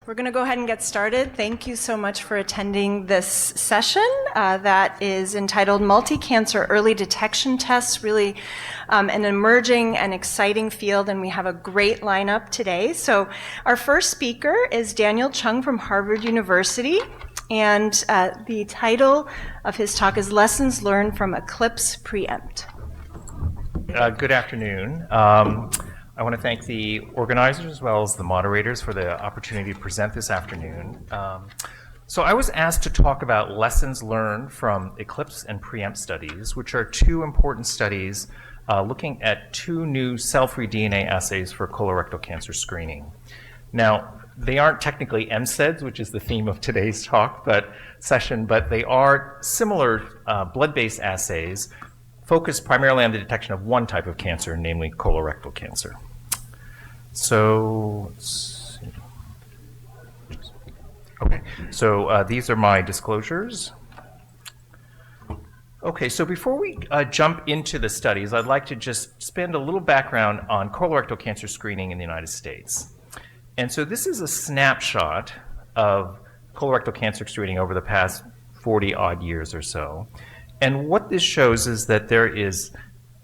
We're going to go ahead and get started. Thank you so much for attending this session that is entitled Multi-Cancer Early Detection Tests, really an emerging and exciting field, and we have a great lineup today. So our first speaker is Daniel Chung from Harvard University, and the title of his talk is Lessons Learned from Eclipse Preempt. Good afternoon. I want to thank the organizers as well as the moderators for the opportunity to present this afternoon. So I was asked to talk about lessons learned from Eclipse and Preempt studies, which are two important studies looking at two new cell-free DNA assays for colorectal cancer screening. Now, they aren't technically MCEDs, which is the theme of today's talk, but they are similar blood-based assays focused primarily on the detection of one type of cancer, namely colorectal cancer. So, let's see. Okay, so these are my disclosures. Okay, so before we jump into the studies, I'd like to just spend a little background on colorectal cancer screening in the United States. And so this is a snapshot of colorectal cancer screening over the past 40-odd years or so. And what this shows is that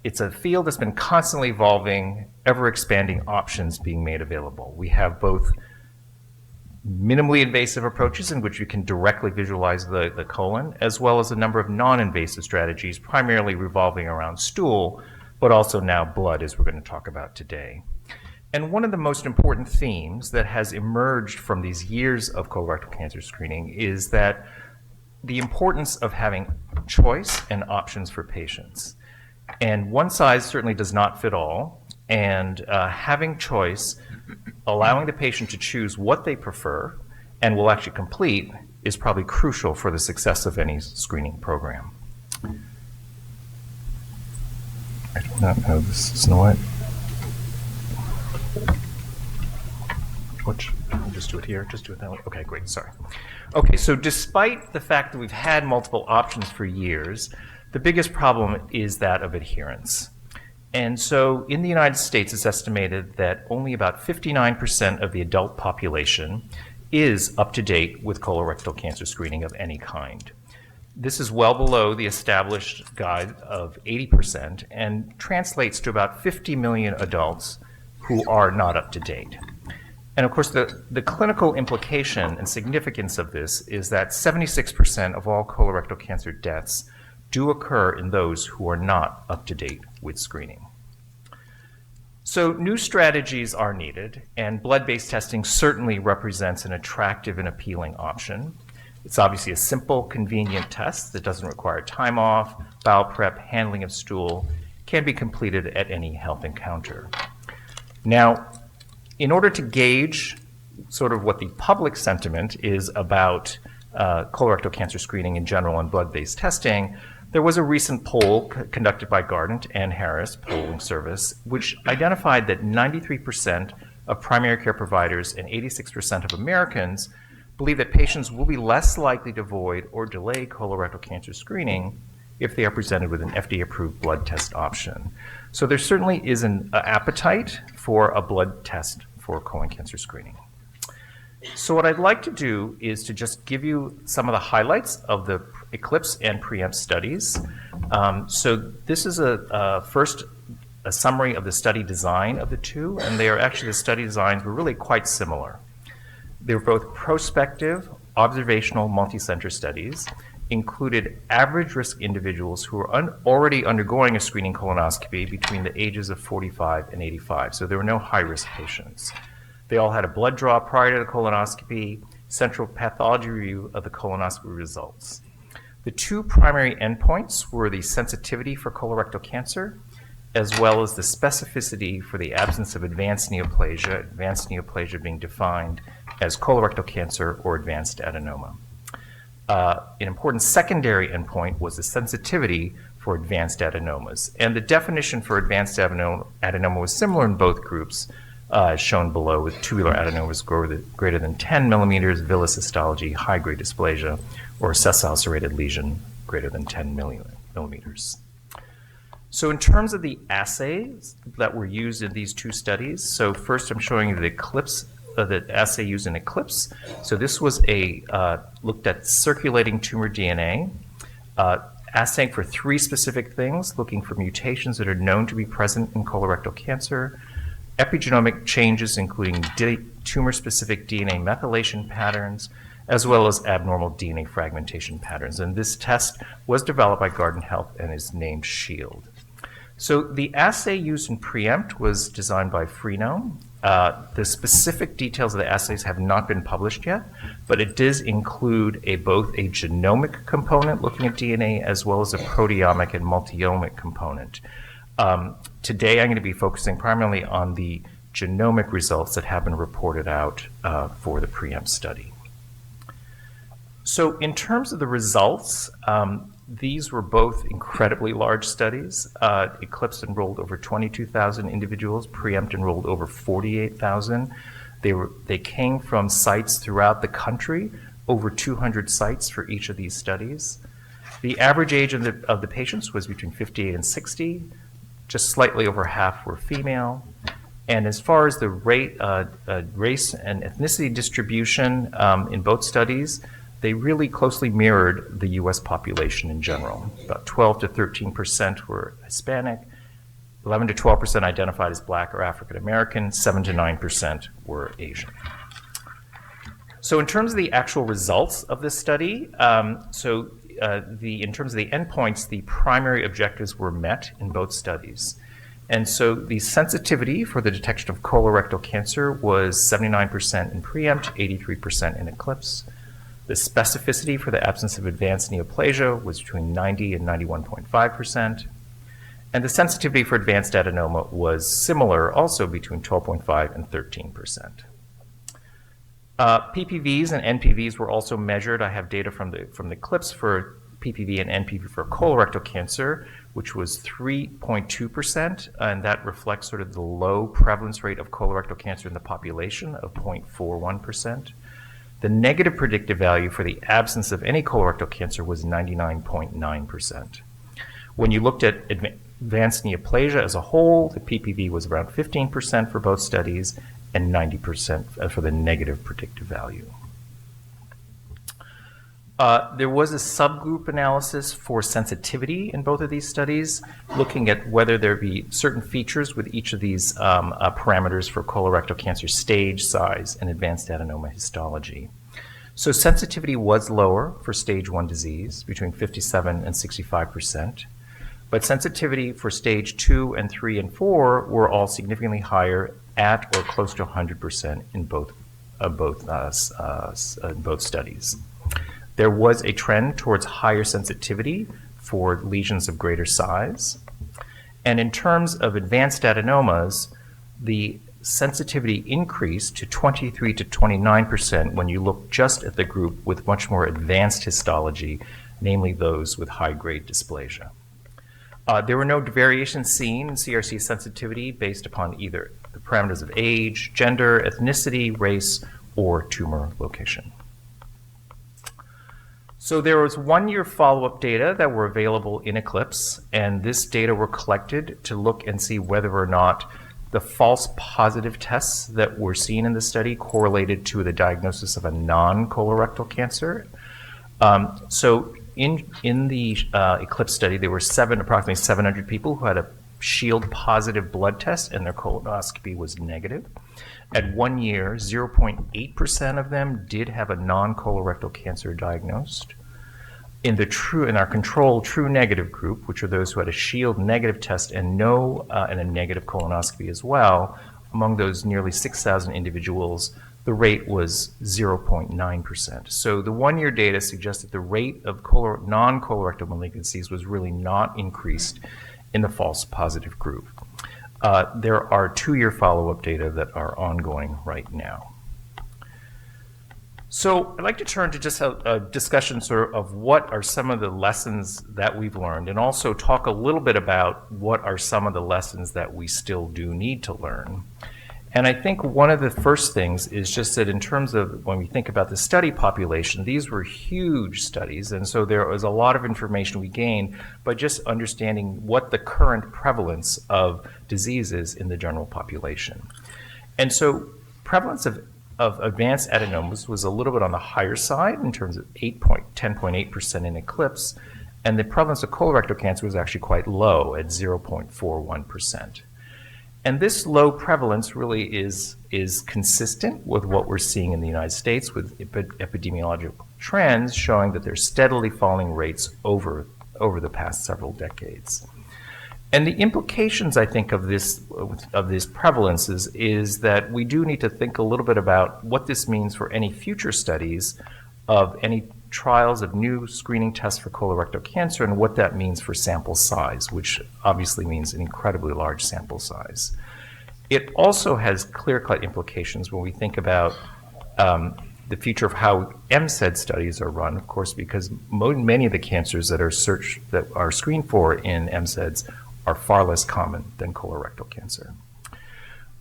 it's a field that's been constantly evolving, ever-expanding options being made available. We have both minimally invasive approaches in which you can directly visualize the colon, as well as a number of non-invasive strategies, primarily revolving around stool, but also now blood, as we're going to talk about today. And one of the most important themes that has emerged from these years of colorectal cancer screening is that the importance of having choice and options for patients. And one size certainly does not fit all, and having choice, allowing the patient to choose what they prefer and will actually complete, is probably crucial for the success of any screening program. I do not know this is not. I'll just do it here, just do it that way. Okay, great, sorry. Okay, so despite the fact that we've had multiple options for years, the biggest problem is that of adherence. And so in the United States, it's estimated that only about 59% of the adult population is up to date with colorectal cancer screening of any kind. This is well below the established guide of 80% and translates to about 50 million adults who are not up to date. And of course, the clinical implication and significance of this is that 76% of all colorectal cancer deaths do occur in those who are not up to date with screening. So new strategies are needed, and blood-based testing certainly represents an attractive and appealing option. It's obviously a simple, convenient test that doesn't require time off, bowel prep, handling of stool, can be completed at any health encounter. Now, in order to gauge sort of what the public sentiment is about colorectal cancer screening in general and blood-based testing, there was a recent poll conducted by Gardant and Harris Polling Service, which identified that 93% of primary care providers and 86% of Americans believe that patients will be less likely to avoid or delay colorectal cancer screening if they are presented with an FDA-approved blood test option. So there certainly is an appetite for a blood test for colon cancer screening. So what I'd like to do is to just give you some of the highlights of the Eclipse and Preempt studies. So this is first a summary of the study design of the two, and the study designs were really quite similar. They were both prospective, observational, multi-center studies, included average risk individuals who were already undergoing a screening colonoscopy between the ages of 45 and 85. So there were no high-risk patients. They all had a blood draw prior to the colonoscopy, central pathology review of the colonoscopy results. The two primary endpoints were the sensitivity for colorectal cancer, as well as the specificity for the absence of advanced neoplasia being defined as colorectal cancer or advanced adenoma. An important secondary endpoint was the sensitivity for advanced adenomas. And the definition for advanced adenoma was similar in both groups, shown below, with tubular adenomas greater than 10 millimeters, villus histology, high-grade dysplasia, or sessile serrated lesion greater than 10 millimeters. So in terms of the assays that were used in these two studies, so first I'm showing you the Eclipse the assay used in ECLIPSE. So this was looked at circulating tumor DNA, assaying for 3 specific things, looking for mutations that are known to be present in colorectal cancer, epigenomic changes including tumor-specific DNA methylation patterns, as well as abnormal DNA fragmentation patterns. And this test was developed by Guardant Health and is named SHIELD. So the assay used in PREEMPT was designed by Freenome. The specific details of the assays have not been published yet, but it does include both a genomic component looking at DNA as well as a proteomic and multiomic component. Today I'm going to be focusing primarily on the genomic results that have been reported out for the PREEMPT study. So in terms of the results, these were both incredibly large studies. ECLIPSE enrolled over 22,000 individuals. PREEMPT enrolled over 48,000. They came from sites throughout the country, over 200 sites for each of these studies. The average age of the patients was between 58 and 60. Just slightly over half were female. And as far as the race and ethnicity distribution in both studies, they really closely mirrored the U.S. population in general. About 12 to 13% were Hispanic, 11 to 12% identified as Black or African American, 7 to 9% were Asian. So in terms of the actual results of this study, in terms of the endpoints, the primary objectives were met in both studies. And so the sensitivity for the detection of colorectal cancer was 79% in PREEMPT, 83% in ECLIPSE. The specificity for the absence of advanced neoplasia was between 90 and 91.5%. And the sensitivity for advanced adenoma was similar, also between 12.5 and 13%. PPVs and NPVs were also measured. I have data from the ECLIPSE for PPV and NPV for colorectal cancer, which was 3.2%, and that reflects sort of the low prevalence rate of colorectal cancer in the population of 0.41%. The negative predictive value for the absence of any colorectal cancer was 99.9%. When you looked at advanced neoplasia as a whole, the PPV was around 15% for both studies and 90% for the negative predictive value. There was a subgroup analysis for sensitivity in both of these studies, looking at whether there be certain features with each of these parameters for colorectal cancer stage, size, and advanced adenoma histology. So sensitivity was lower for stage 1 disease, between 57 and 65%, but sensitivity for stage 2 and 3 and 4 were all significantly higher at or close to 100% in both studies. There was a trend towards higher sensitivity for lesions of greater size. And in terms of advanced adenomas, the sensitivity increased to 23 to 29% when you look just at the group with much more advanced histology, namely those with high-grade dysplasia. There were no variations seen in CRC sensitivity based upon either the parameters of age, gender, ethnicity, race, or tumor location. So there was 1-year follow-up data that were available in ECLIPSE, and this data were collected to look and see whether or not the false positive tests that were seen in the study correlated to the diagnosis of a non-colorectal cancer. So in the ECLIPSE study, there were approximately 700 people who had a SHIELD positive blood test and their colonoscopy was negative. At 1 year, 0.8% of them did have a non-colorectal cancer diagnosed. In our control true negative group, which are those who had a SHIELD negative test and a negative colonoscopy as well, among those nearly 6,000 individuals, the rate was 0.9%. So the 1-year data suggests that the rate of non-colorectal malignancies was really not increased in the false positive group. There are 2-year follow-up data that are ongoing right now. So I'd like to turn to just a discussion sort of what are some of the lessons that we've learned, and also talk a little bit about what are some of the lessons that we still do need to learn. And I think one of the first things is just that in terms of when we think about the study population, these were huge studies, and so there was a lot of information we gained by just understanding what the current prevalence of disease is in the general population. And so prevalence of of advanced adenomas was a little bit on the higher side in terms of 10.8% in ECLIPSE, and the prevalence of colorectal cancer was actually quite low at 0.41%. And this low prevalence really is consistent with what we're seeing in the United States with epidemiological trends showing that there's steadily falling rates over the past several decades. And the implications, I think, of this prevalences is that we do need to think a little bit about what this means for any future studies of any trials of new screening tests for colorectal cancer and what that means for sample size, which obviously means an incredibly large sample size. It also has clear-cut implications when we think about the future of how MCED studies are run, of course, because many of the cancers that are screened for in MCEDs are far less common than colorectal cancer.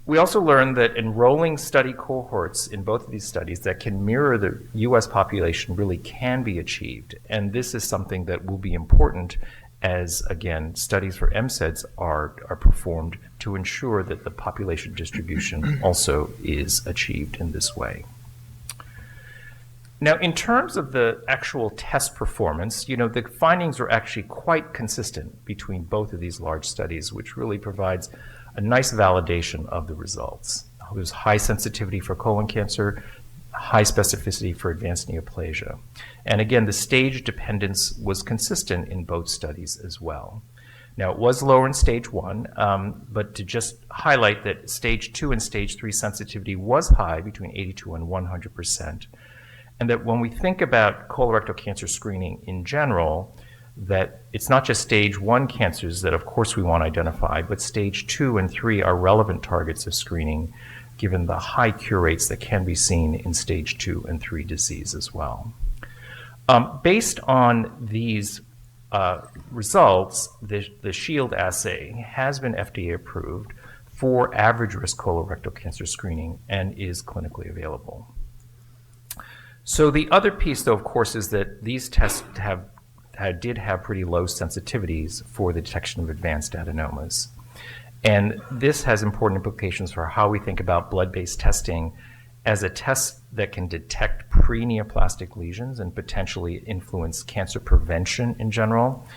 We also learned that enrolling study cohorts in both of these studies that can mirror the US population really can be achieved. And this is something that will be important as, again, studies for MCEDs are performed to ensure that the population distribution also is achieved in this way. Now, in terms of the actual test performance, the findings are actually quite consistent between both of these large studies, which really provides a nice validation of the results. There's high sensitivity for colon cancer, high specificity for advanced neoplasia. And again, the stage dependence was consistent in both studies as well. Now, it was lower in stage 1, but to just highlight that stage 2 and stage 3 sensitivity was high, between 82 and 100%. And that when we think about colorectal cancer screening in general, that it's not just stage 1 cancers that of course we want to identify, but stage 2 and 3 are relevant targets of screening given the high cure rates that can be seen in stage 2 and 3 disease as well. Based on these results, the SHIELD assay has been FDA approved for average risk colorectal cancer screening and is clinically available. So the other piece, though, of course, is that these tests did have pretty low sensitivities for the detection of advanced adenomas. And this has important implications for how we think about blood-based testing as a test that can detect pre-neoplastic lesions and potentially influence cancer prevention in general.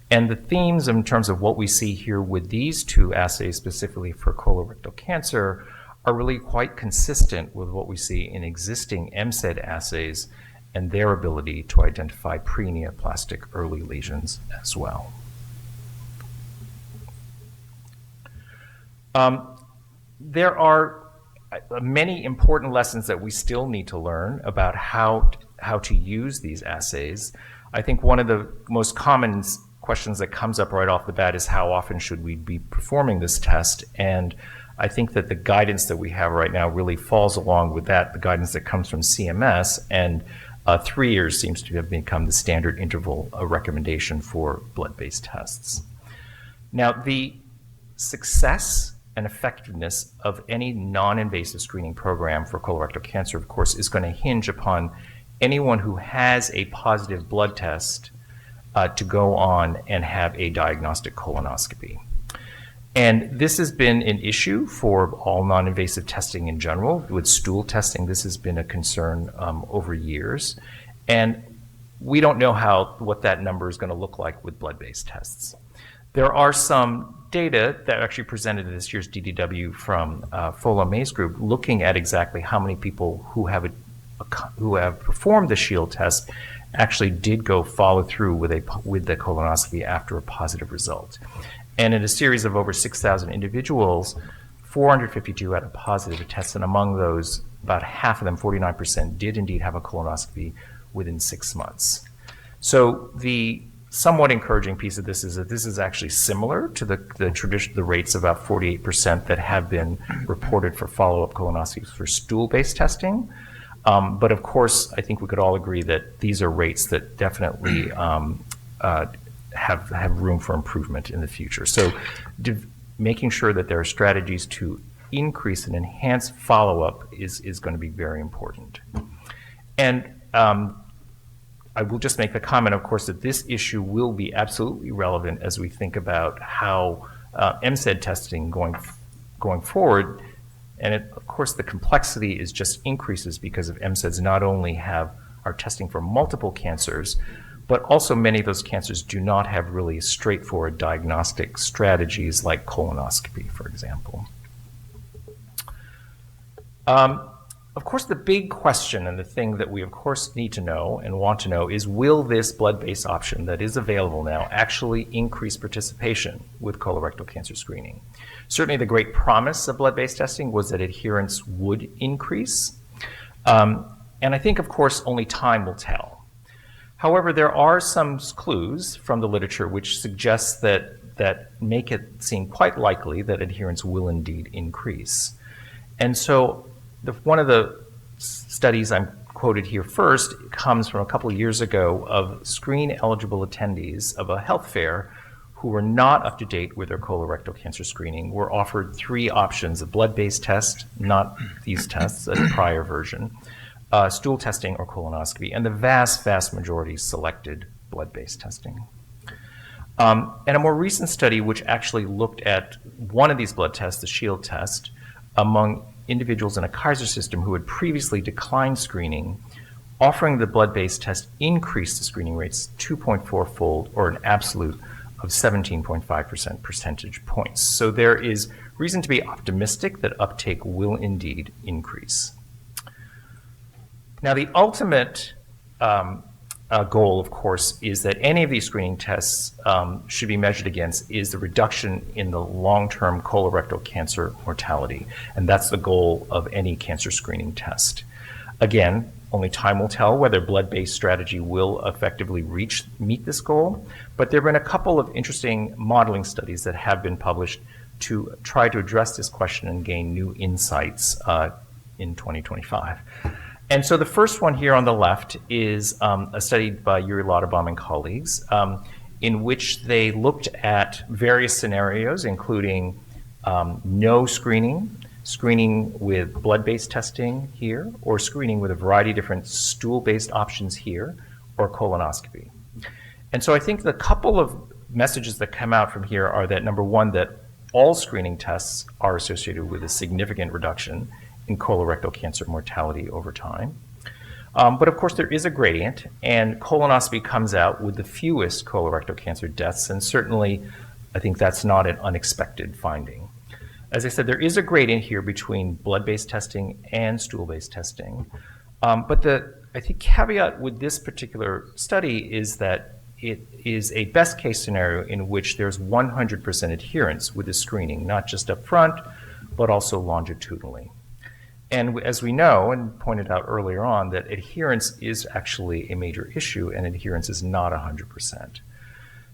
And the themes in terms of what we see here with these two assays, specifically for colorectal cancer, are really quite consistent with what we see in existing MCED assays and their ability to identify pre-neoplastic early lesions as well. There are many important lessons that we still need to learn about how to use these assays. I think one of the most common questions that comes up right off the bat is how often should we be performing this test? And I think that the guidance that we have right now really falls along with that, the guidance that comes from CMS, and 3 years seems to have become the standard interval recommendation for blood-based tests. Now, the success and effectiveness of any non-invasive screening program for colorectal cancer, of course, is going to hinge upon anyone who has a positive blood test to go on and have a diagnostic colonoscopy. And this has been an issue for all non-invasive testing in general. With stool testing, this has been a concern over years. And we don't know what that number is going to look like with blood-based tests. There are some data that actually presented in this year's DDW from Fola May's group looking at exactly how many people who have performed the SHIELD test actually did go follow through with the colonoscopy after a positive result. And in a series of over 6,000 individuals, 452 had a positive test, and among those, about half of them, 49%, did indeed have a colonoscopy within 6 months. So the somewhat encouraging piece of this is that this is actually similar to the rates of about 48% that have been reported for follow-up colonoscopies for stool-based testing. But of course, I think we could all agree that these are rates that definitely have room for improvement in the future. So making sure that there are strategies to increase and enhance follow-up is going to be very important. And I will just make the comment, of course, that this issue will be absolutely relevant as we think about how MCED testing going forward And of course, the complexity is just increases because of MSEDs not only are testing for multiple cancers, but also many of those cancers do not have really straightforward diagnostic strategies like colonoscopy, for example. Of course, the big question and the thing that we, of course, need to know and want to know is, will this blood-based option that is available now actually increase participation with colorectal cancer screening? Certainly, the great promise of blood-based testing was that adherence would increase. And I think, of course, only time will tell. However, there are some clues from the literature which suggest that make it seem quite likely that adherence will indeed increase. And so one of the studies I'm quoted here first comes from a couple of years ago of screen-eligible attendees of a health fair who were not up to date with their colorectal cancer screening, were offered 3 options: a blood-based test, not these tests, a prior version, stool testing, or colonoscopy, and the vast, vast majority selected blood-based testing. And a more recent study which actually looked at one of these blood tests, the SHIELD test, among individuals in a Kaiser system who had previously declined screening, offering the blood-based test increased the screening rates 2.4-fold, or an absolute of 17.5% percentage points. So there is reason to be optimistic that uptake will indeed increase. Now, the ultimate goal, of course, is that any of these screening tests should be measured against is the reduction in the long-term colorectal cancer mortality. And that's the goal of any cancer screening test. Again, only time will tell whether blood-based strategy will effectively meet this goal. But there have been a couple of interesting modeling studies that have been published to try to address this question and gain new insights in 2025. And so the first one here on the left is a study by Yuri Lauterbaum and colleagues in which they looked at various scenarios, including no screening, screening with blood-based testing here, or screening with a variety of different stool-based options here, or colonoscopy. And so I think the couple of messages that come out from here are that, number one, that all screening tests are associated with a significant reduction in colorectal cancer mortality over time. But of course, there is a gradient, and colonoscopy comes out with the fewest colorectal cancer deaths, and certainly I think that's not an unexpected finding. As I said, there is a gradient here between blood-based testing and stool-based testing. But I think caveat with this particular study is that it is a best-case scenario in which there's 100% adherence with the screening, not just up front, but also longitudinally. And as we know, and pointed out earlier on, that adherence is actually a major issue, and adherence is not 100%.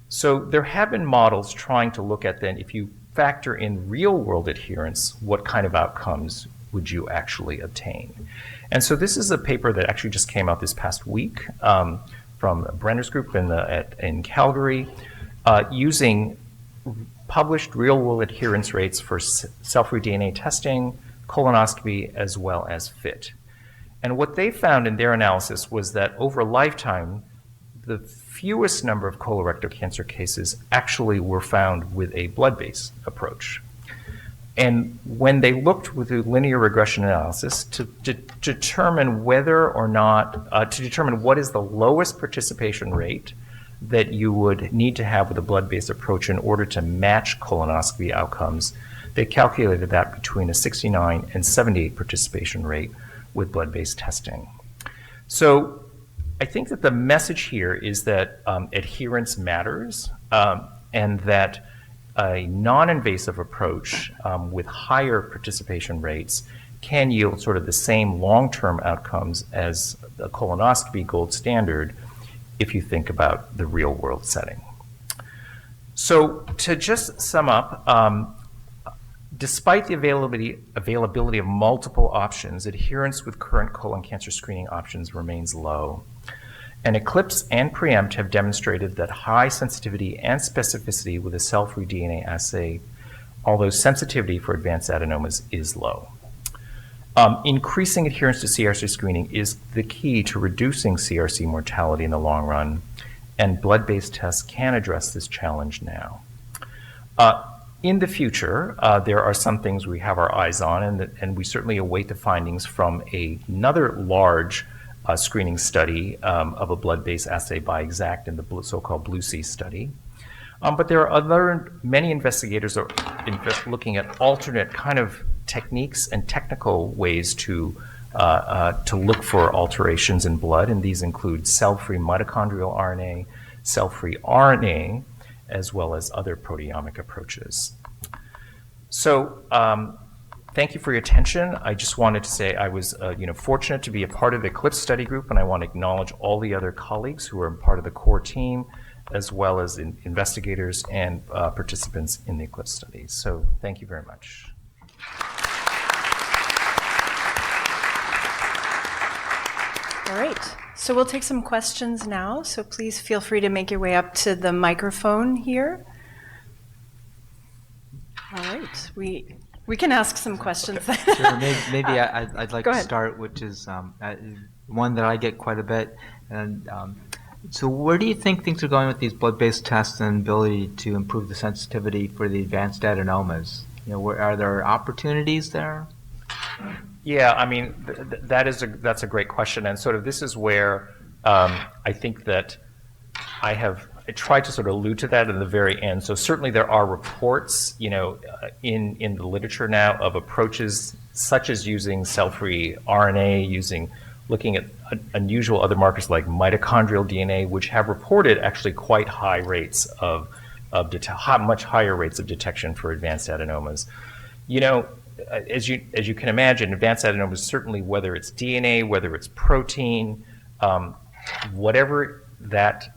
So there have been models trying to look at then, if you factor in real-world adherence, what kind of outcomes would you actually obtain? And so this is a paper that actually just came out this past week from Brenner's group in Calgary, using published real-world adherence rates for cell-free DNA testing, colonoscopy, as well as FIT. And what they found in their analysis was that over a lifetime, the fewest number of colorectal cancer cases actually were found with a blood-based approach. And when they looked with a linear regression analysis to determine whether or not, to determine what is the lowest participation rate that you would need to have with a blood-based approach in order to match colonoscopy outcomes, they calculated that between a 69 and 78 participation rate with blood-based testing. So I think that the message here is that adherence matters, and that a non-invasive approach with higher participation rates can yield sort of the same long-term outcomes as the colonoscopy gold standard if you think about the real-world setting. So to just sum up, despite the availability of multiple options, adherence with current colon cancer screening options remains low. And ECLIPSE and PREEMPT have demonstrated that high sensitivity and specificity with a cell-free DNA assay, although sensitivity for advanced adenomas is low. Increasing adherence to CRC screening is the key to reducing CRC mortality in the long run, and blood-based tests can address this challenge now. In the future, there are some things we have our eyes on, and we certainly await the findings from another large screening study of a blood-based assay by Exact in the so-called Blue Sea study. But there are many investigators are looking at alternate kind of techniques and technical ways to look for alterations in blood, and these include cell-free mitochondrial RNA, cell-free RNA, as well as other proteomic approaches. So thank you for your attention. I just wanted to say I was fortunate to be a part of the ECLIPSE study group, and I want to acknowledge all the other colleagues who are part of the core team, as well as investigators and participants in the ECLIPSE studies. So thank you very much. All right, so we'll take some questions now, so please feel free to make your way up to the microphone here. All right, we can ask some questions. Sure, maybe I'd like Go to ahead. start, which is one that I get quite a bit. And so where do you think things are going with these blood-based tests and ability to improve the sensitivity for the advanced adenomas? Are there opportunities there? Yeah, I mean, that's a great question, and sort of this is where I think that I tried to sort of allude to that in the very end. So certainly there are reports, in the literature now of approaches such as using cell-free RNA, looking at unusual other markers like mitochondrial DNA, which have reported actually quite high rates of much higher rates of detection for advanced adenomas. As you can imagine, advanced adenomas, certainly whether it's DNA, whether it's protein, whatever that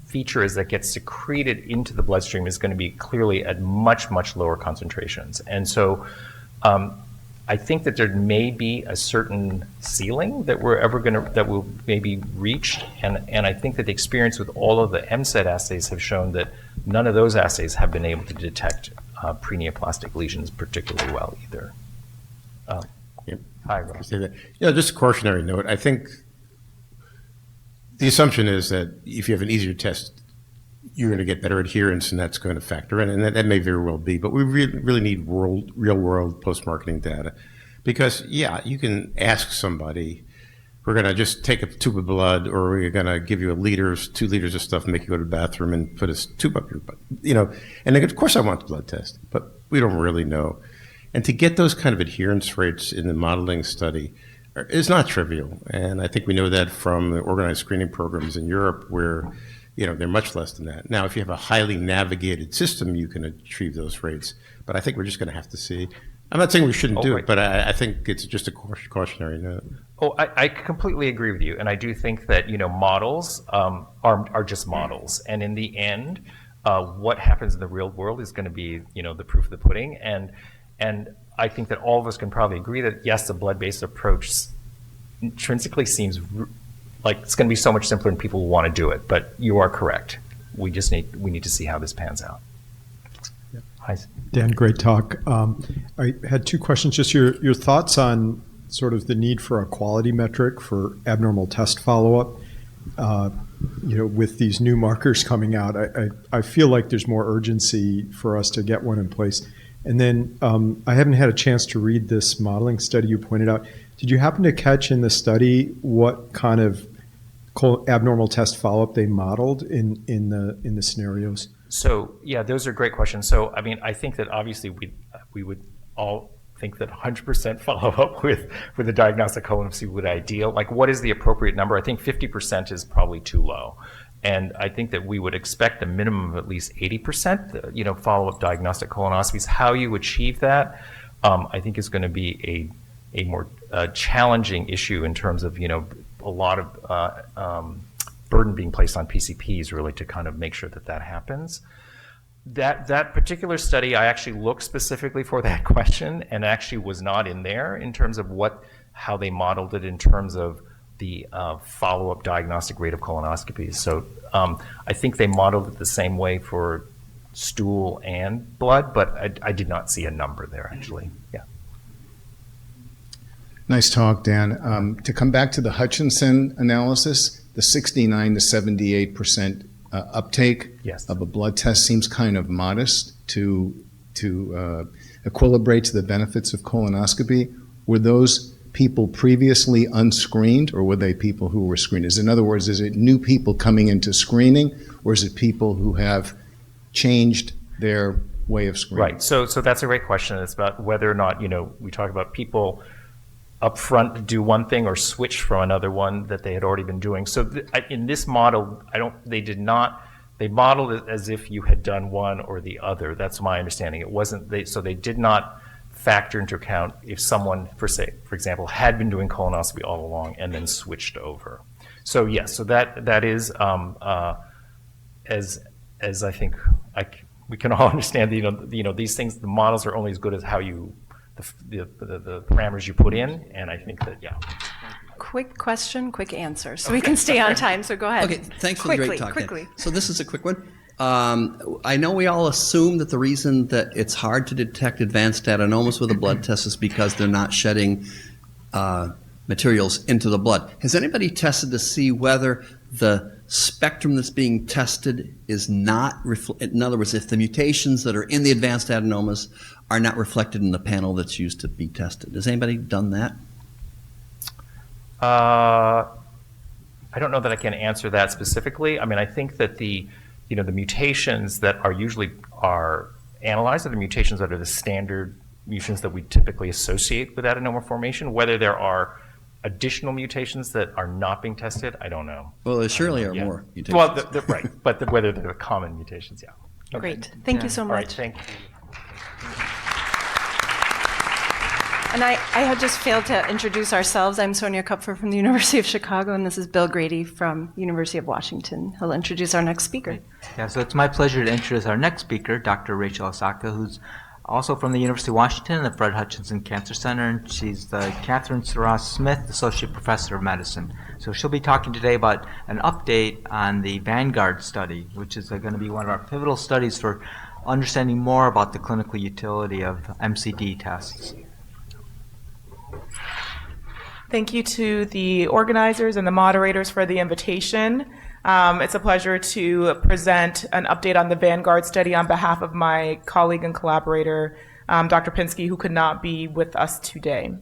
feature is that gets secreted into the bloodstream is going to be clearly at much, much lower concentrations. And so I think that there may be a certain ceiling that that will maybe reached. And I think that the experience with all of the MSED assays have shown that none of those assays have been able to detect preneoplastic lesions particularly well either. Yep. Hi, Ross. Just a cautionary note. I think the assumption is that if you have an easier test, you're going to get better adherence, and that's going to factor in, and that may very well be. But we really need real-world post-marketing data, because you can ask somebody, we're going to just take a tube of blood, or we're going to give you 2 liters of stuff, make you go to the bathroom, and put a tube up your butt, And then, of course, I want the blood test, but we don't really know. And to get those kind of adherence rates in the modeling study is not trivial, and I think we know that from the organized screening programs in Europe, where they're much less than that. Now, if you have a highly navigated system, you can achieve those rates, but I think we're just going to have to see. I'm not saying we shouldn't do it, but I think it's just a cautionary note. Oh, I completely agree with you, and I do think that models are just models, and in the end, what happens in the real world is going to be the proof of the pudding, and I think that all of us can probably agree that yes, the blood-based approach intrinsically seems like it's going to be so much simpler and people will want to do it. But you are correct. We need to see how this pans out. Yeah. Hi. Dan, great talk. I had 2 questions. Just your thoughts on sort of the need for a quality metric for abnormal test follow-up. With these new markers coming out, I feel like there's more urgency for us to get one in place. And then I haven't had a chance to read this modeling study you pointed out. Did you happen to catch in the study what kind of abnormal test follow-up they modeled in the scenarios? So yeah, those are great questions. So I mean, I think that obviously we would all think that 100% follow-up with a diagnostic colonoscopy would be ideal. Like, what is the appropriate number? I think 50% is probably too low. And I think that we would expect a minimum of at least 80%, follow-up diagnostic colonoscopies. How you achieve that, I think is going to be a more challenging issue in terms of, a lot of burden being placed on PCPs really to kind of make sure that happens. That particular study, I actually looked specifically for that question and actually was not in there in terms of how they modeled it in terms of the follow-up diagnostic rate of colonoscopies. So I think they modeled it the same way for stool and blood, but I did not see a number there actually. Yeah. Nice talk, Dan. To come back to the Hutchinson analysis, the 69 to 78% uptake Yes. of a blood test seems kind of modest to equilibrate to the benefits of colonoscopy, were those people previously unscreened, or were they people who were screened? In other words, is it new people coming into screening, or is it people who have changed their way of screening? Right. So that's a great question. It's about whether or not, we talk about people up front do one thing or switch from another one that they had already been doing. So in this model, they modeled it as if you had done one or the other. That's my understanding. It wasn't, so they did not factor into account if someone, for example, had been doing colonoscopy all along and then switched over. So yes, so that is, as I think we can all understand, these things, the models are only as good as how the parameters you put in, and I think that, yeah. Quick question, quick answer, so we can stay on time, so go ahead. Okay, thanks for the great talk. Quickly. So this is a quick one. I know we all assume that the reason that it's hard to detect advanced adenomas with a blood test is because they're not shedding materials into the blood. Has anybody tested to see whether the spectrum that's being tested is not, in other words, if the mutations that are in the advanced adenomas are not reflected in the panel that's used to be tested? Has anybody done that? I don't know that I can answer that specifically. I mean, I think that the mutations that are usually analyzed are the mutations that are the standard mutations that we typically associate with adenoma formation. Whether there are additional mutations that are not being tested, I don't know. Well, there surely are more mutations. Well, right, but whether they're common mutations, yeah. Okay. Great. Thank you so much. All right, thank you. And I had just failed to introduce ourselves. I'm Sonia Kupfer from the University of Chicago, and this is Bill Grady from University of Washington. He'll introduce our next speaker. Yeah, so it's my pleasure to introduce our next speaker, Dr. Rachel Osaka, who's also from the University of Washington and the Fred Hutchinson Cancer Center, and she's the Catherine Sarras Smith Associate Professor of Medicine. So she'll be talking today about an update on the Vanguard study, which is going to be one of our pivotal studies for understanding more about the clinical utility of MCD tests. Thank you to the organizers and the moderators for the invitation. It's a pleasure to present an update on the Vanguard study on behalf of my colleague and collaborator, Dr. Pinsky, who could not be with us today.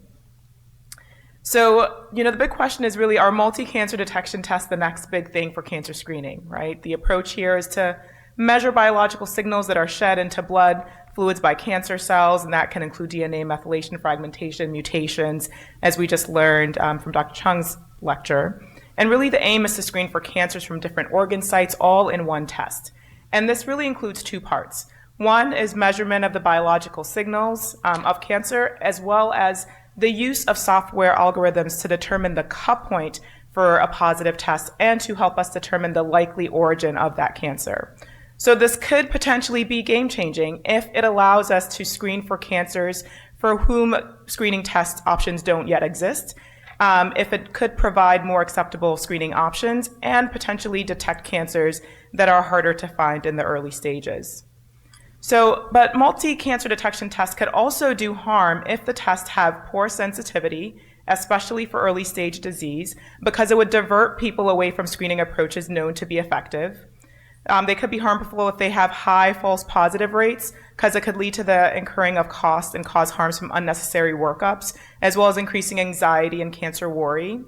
So, the big question is really, are multi-cancer detection tests the next big thing for cancer screening, right? The approach here is to measure biological signals that are shed into blood fluids by cancer cells, and that can include DNA methylation, fragmentation, mutations, as we just learned from Dr. Chung's lecture. And really the aim is to screen for cancers from different organ sites all in one test. And this really includes two parts. One is measurement of the biological signals of cancer, as well as the use of software algorithms to determine the cut point for a positive test and to help us determine the likely origin of that cancer. So this could potentially be game-changing if it allows us to screen for cancers for whom screening test options don't yet exist, if it could provide more acceptable screening options and potentially detect cancers that are harder to find in the early stages. But multi-cancer detection tests could also do harm if the tests have poor sensitivity, especially for early stage disease, because it would divert people away from screening approaches known to be effective. They could be harmful if they have high false positive rates, because it could lead to the incurring of costs and cause harms from unnecessary workups, as well as increasing anxiety and cancer worry.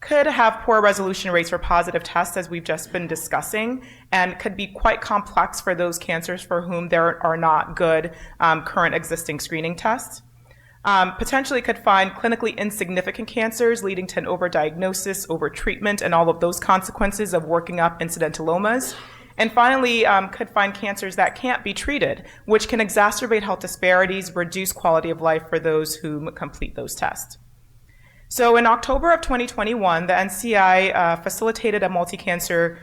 Could have poor resolution rates for positive tests, as we've just been discussing, and could be quite complex for those cancers for whom there are not good current existing screening tests. Potentially could find clinically insignificant cancers, leading to an overdiagnosis, overtreatment, and all of those consequences of working up incidentalomas. And finally, could find cancers that can't be treated, which can exacerbate health disparities, reduce quality of life for those who complete those tests. So in October of 2021, the NCI facilitated a multi-cancer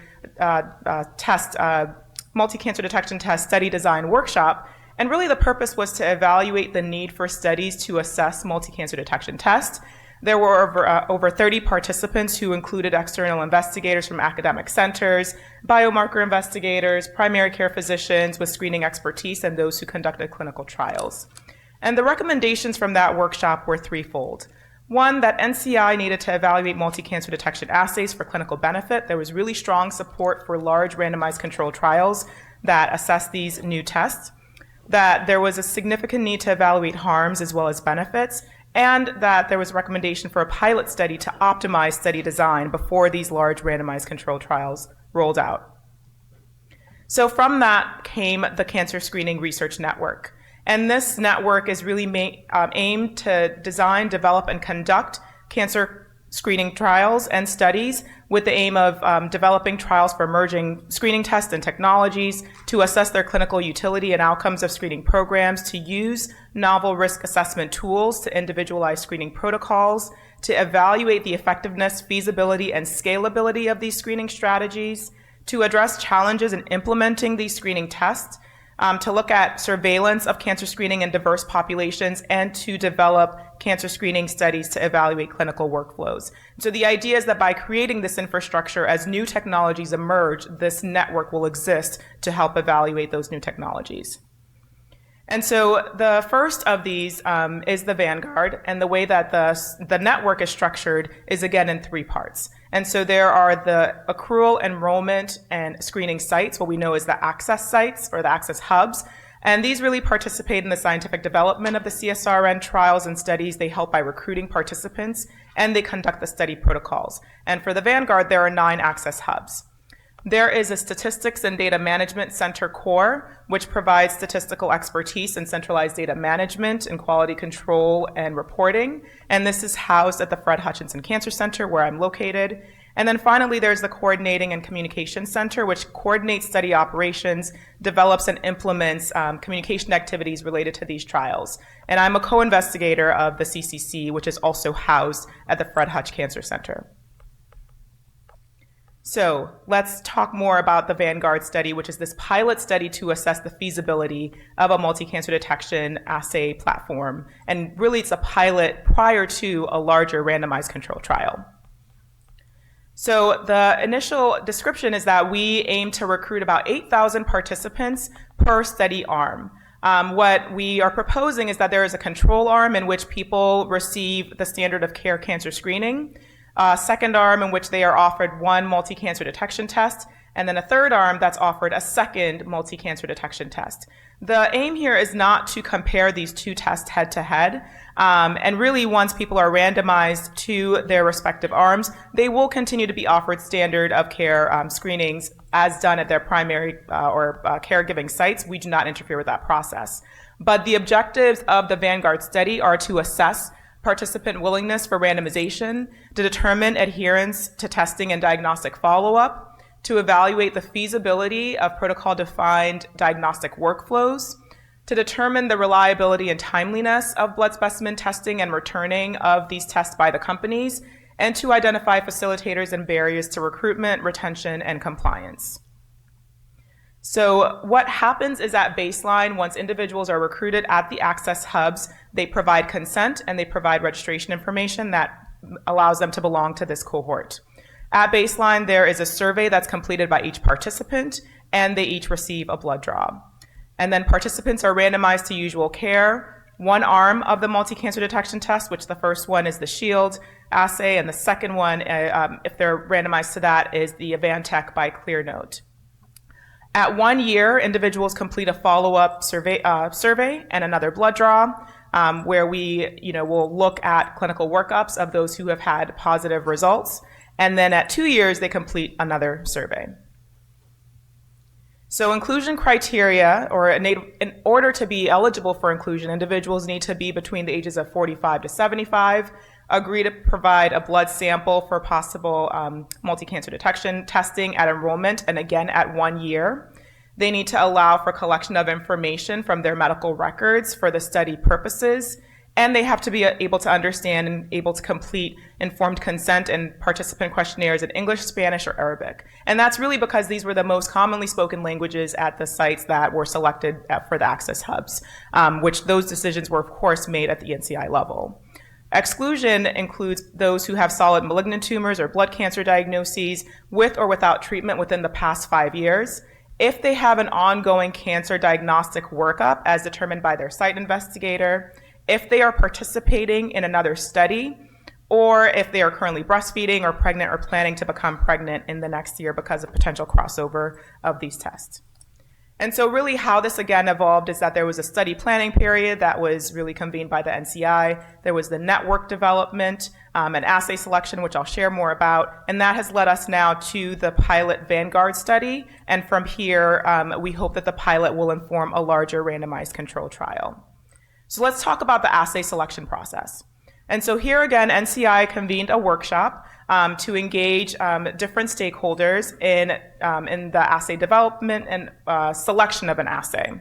detection test study design workshop. And really the purpose was to evaluate the need for studies to assess multi-cancer detection tests. There were over 30 participants who included external investigators from academic centers, biomarker investigators, primary care physicians with screening expertise, and those who conducted clinical trials. And the recommendations from that workshop were threefold. One, that NCI needed to evaluate multi-cancer detection assays for clinical benefit. There was really strong support for large randomized controlled trials that assess these new tests. that there was a significant need to evaluate harms as well as benefits, and that there was a recommendation for a pilot study to optimize study design before these large randomized controlled trials rolled out. So from that came the Cancer Screening Research Network. And this network is really aimed to design, develop, and conduct cancer screening trials and studies with the aim of developing trials for emerging screening tests and technologies, to assess their clinical utility and outcomes of screening programs, to use novel risk assessment tools to individualize screening protocols, to evaluate the effectiveness, feasibility, and scalability of these screening strategies, to address challenges in implementing these screening tests, to look at surveillance of cancer screening in diverse populations, and to develop cancer screening studies to evaluate clinical workflows. So the idea is that by creating this infrastructure, as new technologies emerge, this network will exist to help evaluate those new technologies. And so the first of these is the Vanguard, and the way that the network is structured is again in three parts. And so there are the accrual, enrollment, and screening sites, what we know as the access sites or the access hubs. And these really participate in the scientific development of the CSRN trials and studies. They help by recruiting participants, and they conduct the study protocols. And for the Vanguard, there are 9 access hubs. There is a Statistics and Data Management Center core, which provides statistical expertise in centralized data management and quality control and reporting. And this is housed at the Fred Hutchinson Cancer Center, where I'm located. And then finally, there's the Coordinating and Communication Center, which coordinates study operations, develops and implements communication activities related to these trials. And I'm a co-investigator of the CCC, which is also housed at the Fred Hutch Cancer Center. So let's talk more about the Vanguard study, which is this pilot study to assess the feasibility of a multi-cancer detection assay platform. And really, it's a pilot prior to a larger randomized control trial. So the initial description is that we aim to recruit about 8,000 participants per study arm. What we are proposing is that there is a control arm in which people receive the standard of care cancer screening, a second arm in which they are offered one multi-cancer detection test, and then a third arm that's offered a second multi-cancer detection test. The aim here is not to compare these two tests head to head, and really once people are randomized to their respective arms, they will continue to be offered standard of care screenings as done at their primary or caregiving sites. We do not interfere with that process. But the objectives of the Vanguard study are to assess participant willingness for randomization, to determine adherence to testing and diagnostic follow-up, to evaluate the feasibility of protocol-defined diagnostic workflows, to determine the reliability and timeliness of blood specimen testing and returning of these tests by the companies, and to identify facilitators and barriers to recruitment, retention, and compliance. So what happens is at baseline, once individuals are recruited at the access hubs, they provide consent and they provide registration information that allows them to belong to this cohort. At baseline, there is a survey that's completed by each participant, and they each receive a blood draw. And then participants are randomized to usual care, one arm of the multi-cancer detection test, which the first one is the SHIELD assay, and the second one, if they're randomized to that, is the Avantech by ClearNote. At 1 year, individuals complete a follow-up survey and another blood draw, where we will look at clinical workups of those who have had positive results. And then at 2 years, they complete another survey. So inclusion criteria, or in order to be eligible for inclusion, individuals need to be between the ages of 45 to 75, agree to provide a blood sample for possible multi-cancer detection testing at enrollment, and again at 1 year. They need to allow for collection of information from their medical records for the study purposes, and they have to be able to understand and able to complete informed consent and participant questionnaires in English, Spanish, or Arabic. And that's really because these were the most commonly spoken languages at the sites that were selected for the access hubs, which those decisions were, of course, made at the NCI level. Exclusion includes those who have solid malignant tumors or blood cancer diagnoses with or without treatment within the past 5 years. If they have an ongoing cancer diagnostic workup as determined by their site investigator, if they are participating in another study, or if they are currently breastfeeding or pregnant or planning to become pregnant in the next year because of potential crossover of these tests. And so really how this again evolved is that there was a study planning period that was really convened by the NCI. There was the network development and assay selection, which I'll share more about. And that has led us now to the pilot Vanguard study. And from here, we hope that the pilot will inform a larger randomized control trial. So let's talk about the assay selection process. And so here again, NCI convened a workshop to engage different stakeholders in the assay development and selection of an assay.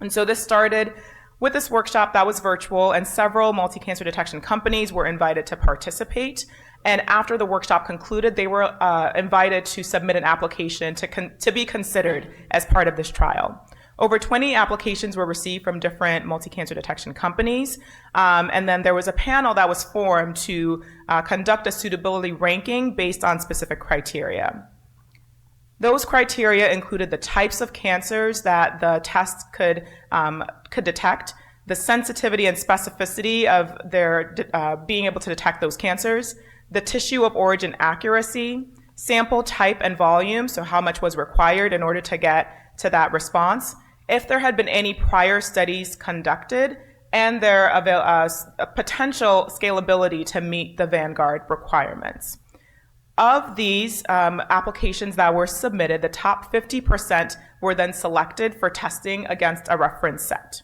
And so this started with this workshop that was virtual, and several multi-cancer detection companies were invited to participate. And after the workshop concluded, they were invited to submit an application to be considered as part of this trial. Over 20 applications were received from different multi-cancer detection companies, and then there was a panel that was formed to conduct a suitability ranking based on specific criteria. Those criteria included the types of cancers that the test could detect, the sensitivity and specificity of their being able to detect those cancers, the tissue of origin accuracy, sample type and volume, so how much was required in order to get to that response, if there had been any prior studies conducted, and their potential scalability to meet the Vanguard requirements. Of these applications that were submitted, the top 50% were then selected for testing against a reference set.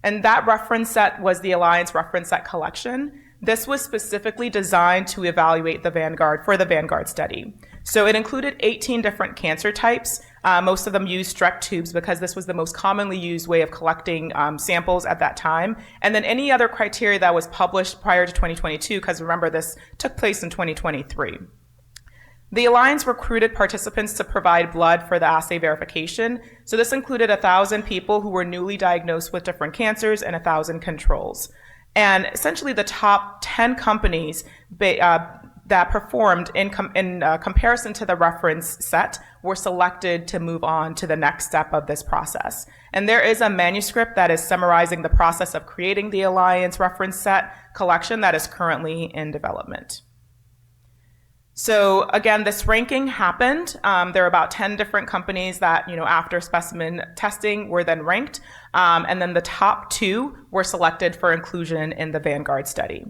And that reference set was the Alliance Reference Set Collection. This was specifically designed to evaluate the Vanguard study. So it included 18 different cancer types. Most of them used Streck tubes because this was the most commonly used way of collecting samples at that time. And then any other criteria that was published prior to 2022, because remember this took place in 2023. The Alliance recruited participants to provide blood for the assay verification. So this included 1,000 people who were newly diagnosed with different cancers and 1,000 controls. And essentially the top 10 companies that performed in comparison to the reference set were selected to move on to the next step of this process. And there is a manuscript that is summarizing the process of creating the Alliance Reference Set Collection that is currently in development. So again, this ranking happened. There are about 10 different companies that, after specimen testing were then ranked. And then the top 2 were selected for inclusion in the Vanguard study.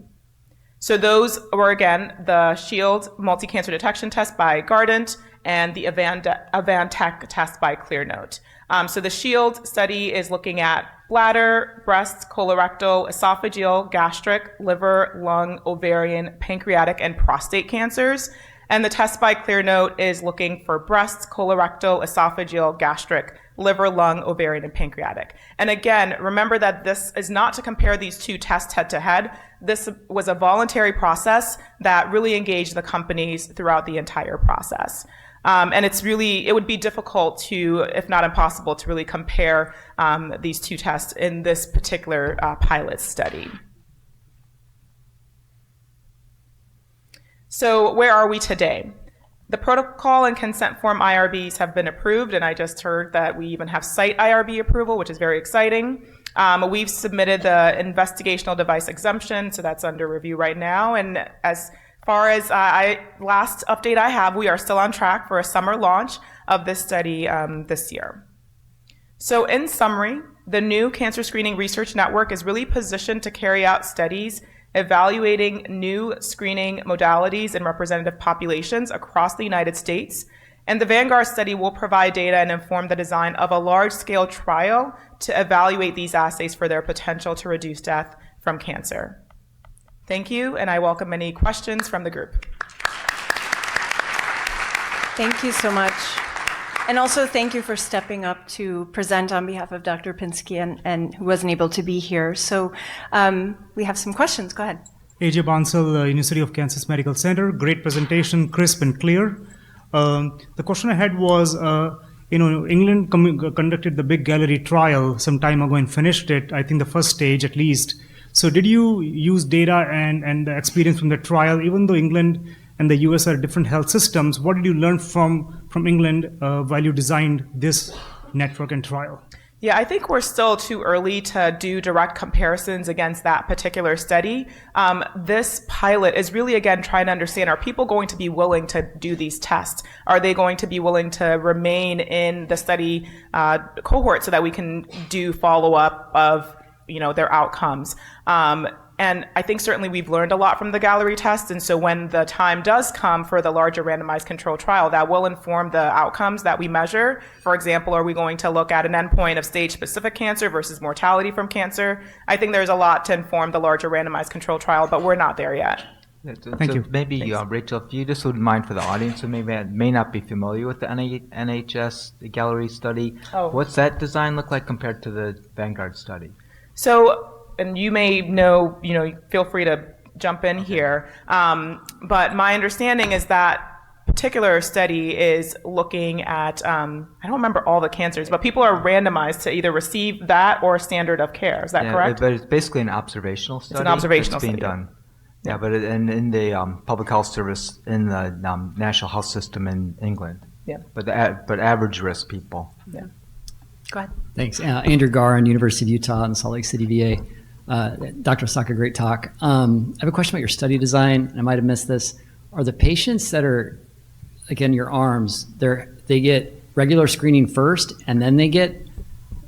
So those were, again, the Shield multi-cancer detection test by Guardant and the Avantech test by ClearNote. So the Shield study is looking at bladder, breast, colorectal, esophageal, gastric, liver, lung, ovarian, pancreatic, and prostate cancers. And the test by ClearNote is looking for breast, colorectal, esophageal, gastric, liver, lung, ovarian, and pancreatic. And again, remember that this is not to compare these two tests head to head. This was a voluntary process that really engaged the companies throughout the entire process. And it would be difficult to, if not impossible, to really compare these two tests in this particular pilot study. So where are we today? The protocol and consent form IRBs have been approved, and I just heard that we even have site IRB approval, which is very exciting. We've submitted the investigational device exemption, so that's under review right now. And as far as last update I have, we are still on track for a summer launch of this study this year. So in summary, the new Cancer Screening Research Network is really positioned to carry out studies evaluating new screening modalities in representative populations across the United States. And the Vanguard study will provide data and inform the design of a large-scale trial to evaluate these assays for their potential to reduce death from cancer. Thank you, and I welcome any questions from the group. Thank you so much. And also thank you for stepping up to present on behalf of Dr. Pinsky and who wasn't able to be here. So we have some questions. Go ahead. AJ Bansal, University of Kansas Medical Center. Great presentation, crisp and clear. The question I had was, England conducted the big gallery trial some time ago and finished it, I think the first stage at least. So did you use data and the experience from the trial, even though England and the US are different health systems, what did you learn from England while you designed this network and trial? Yeah, I think we're still too early to do direct comparisons against that particular study. This pilot is really, again, trying to understand, are people going to be willing to do these tests? Are they going to be willing to remain in the study cohort so that we can do follow-up of, their outcomes? And I think certainly we've learned a lot from the Gallery test. And so when the time does come for the larger randomized control trial, that will inform the outcomes that we measure. For example, are we going to look at an endpoint of stage-specific cancer versus mortality from cancer? I think there's a lot to inform the larger randomized control trial, but we're not there yet. Thank you. Maybe, Rachel, if you just would mind for the audience who may not be familiar with the NHS Gallery study, what's that design look like compared to the Vanguard study? So, and you may know, feel free to jump in here. But my understanding is that particular study is looking at, I don't remember all the cancers, but people are randomized to either receive that or standard of care. Is that correct? But it's basically an observational study. It's an observational that's being study. done. Yeah, but in the public health service in the national health system in England. Yeah. But average risk people. Yeah. Go ahead. Thanks. Andrew Garin, University of Utah and Salt Lake City, VA. Dr. Osaka, great talk. I have a question about your study design, and I might have missed this. Are the patients that are, again, your arms, they get regular screening first, and then they get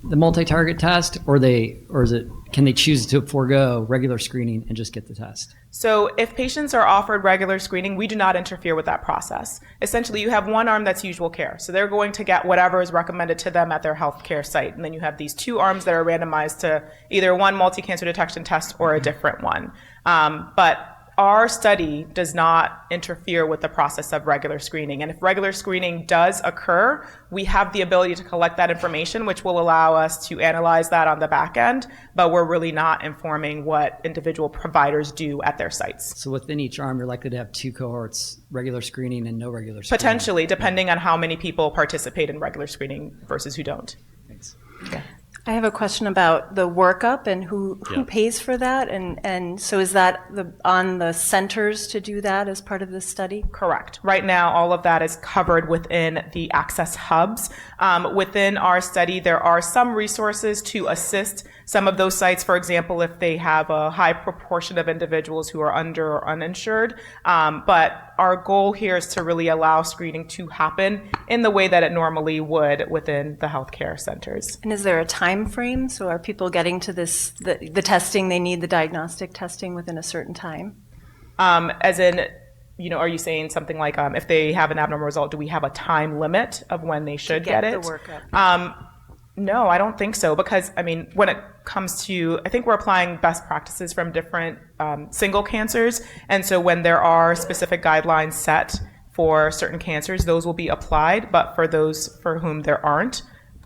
the multi-target test, can they choose to forego regular screening and just get the test? So if patients are offered regular screening, we do not interfere with that process. Essentially, you have one arm that's usual care. So they're going to get whatever is recommended to them at their healthcare site. And then you have these two arms that are randomized to either one multi-cancer detection test or a different one. But our study does not interfere with the process of regular screening. And if regular screening does occur, we have the ability to collect that information, which will allow us to analyze that on the back end, but we're really not informing what individual providers do at their sites. So within each arm, you're likely to have two cohorts, regular screening and no regular screening? Potentially, depending on how many people participate in regular screening versus who don't. Thanks. Okay. I have a question about the workup and who pays for that, and so is that on the centers to do that as part of the study? Correct. Right now, all of that is covered within the access hubs. Within our study, there are some resources to assist some of those sites, for example, if they have a high proportion of individuals who are under or uninsured. But our goal here is to really allow screening to happen in the way that it normally would within the healthcare centers. And is there a time frame? So are people getting to the testing, they need the diagnostic testing within a certain time? As in, are you saying something like if they have an abnormal result, do we have a time limit of when they should get it? The workup. No, I don't think so, because, when it comes to, I think we're applying best practices from different single cancers, and so when there are specific guidelines set for certain cancers, those will be applied, but for those for whom there aren't,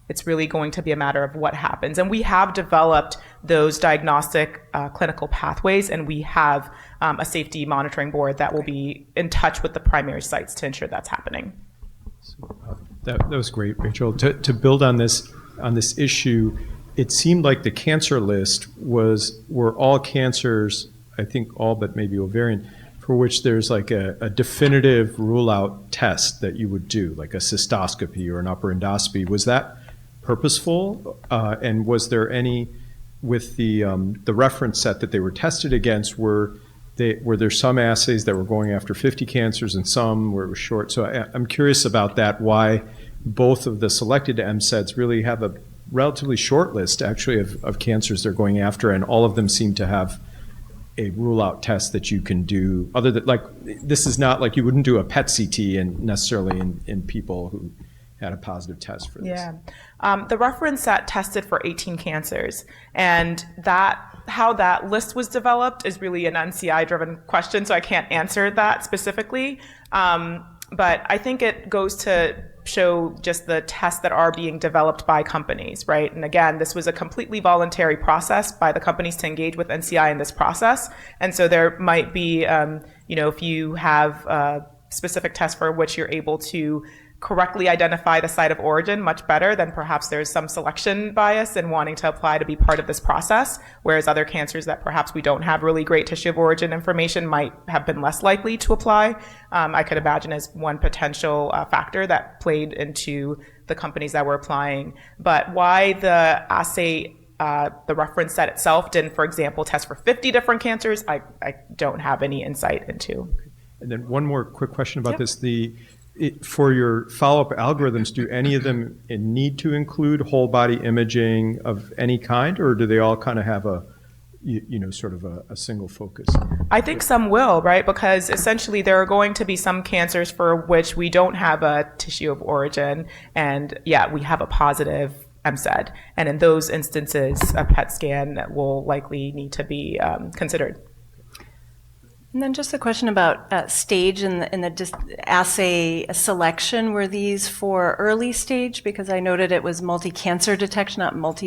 it's really going to be a matter of what happens. And we have developed those diagnostic clinical pathways, and we have a safety monitoring board that will be in touch with the primary sites to ensure that's happening. That was great, Rachel. To build on this issue, it seemed like the cancer list were all cancers, I think all but maybe ovarian, for which there's like a definitive rule-out test that you would do, like a cystoscopy or an upper endoscopy. Was that purposeful? And was there any, with the reference set that they were tested against, were there some assays that were going after 50 cancers and some where it was short? So I'm curious about that, why both of the selected MSEDs really have a relatively short list, actually, of cancers they're going after, and all of them seem to have a rule-out test that you can do. Other than, like, this is not like you wouldn't do a PET CT necessarily in people who had a positive test for this. Yeah. The reference set tested for 18 cancers, and how that list was developed is really an NCI-driven question, so I can't answer that specifically. But I think it goes to show just the tests that are being developed by companies, right? And again, this was a completely voluntary process by the companies to engage with NCI in this process. And so there might be, if you have specific test for which you're able to correctly identify the site of origin much better, then perhaps there's some selection bias in wanting to apply to be part of this process, whereas other cancers that perhaps we don't have really great tissue of origin information might have been less likely to apply. I could imagine as one potential factor that played into the companies that were applying. But why the assay, the reference set itself didn't, for example, test for 50 different cancers, I don't have any insight into. And then one more quick question about this. For your follow-up algorithms, do any of them need to include whole body imaging of any kind, or do they all kind of have a, sort of a single focus? I think some will, right? Because essentially there are going to be some cancers for which we don't have a tissue of origin, and we have a positive MCED. And in those instances, a PET scan will likely need to be considered. And then just a question about stage in the assay selection. Were these for early stage? Because I noted it was multi-cancer detection, not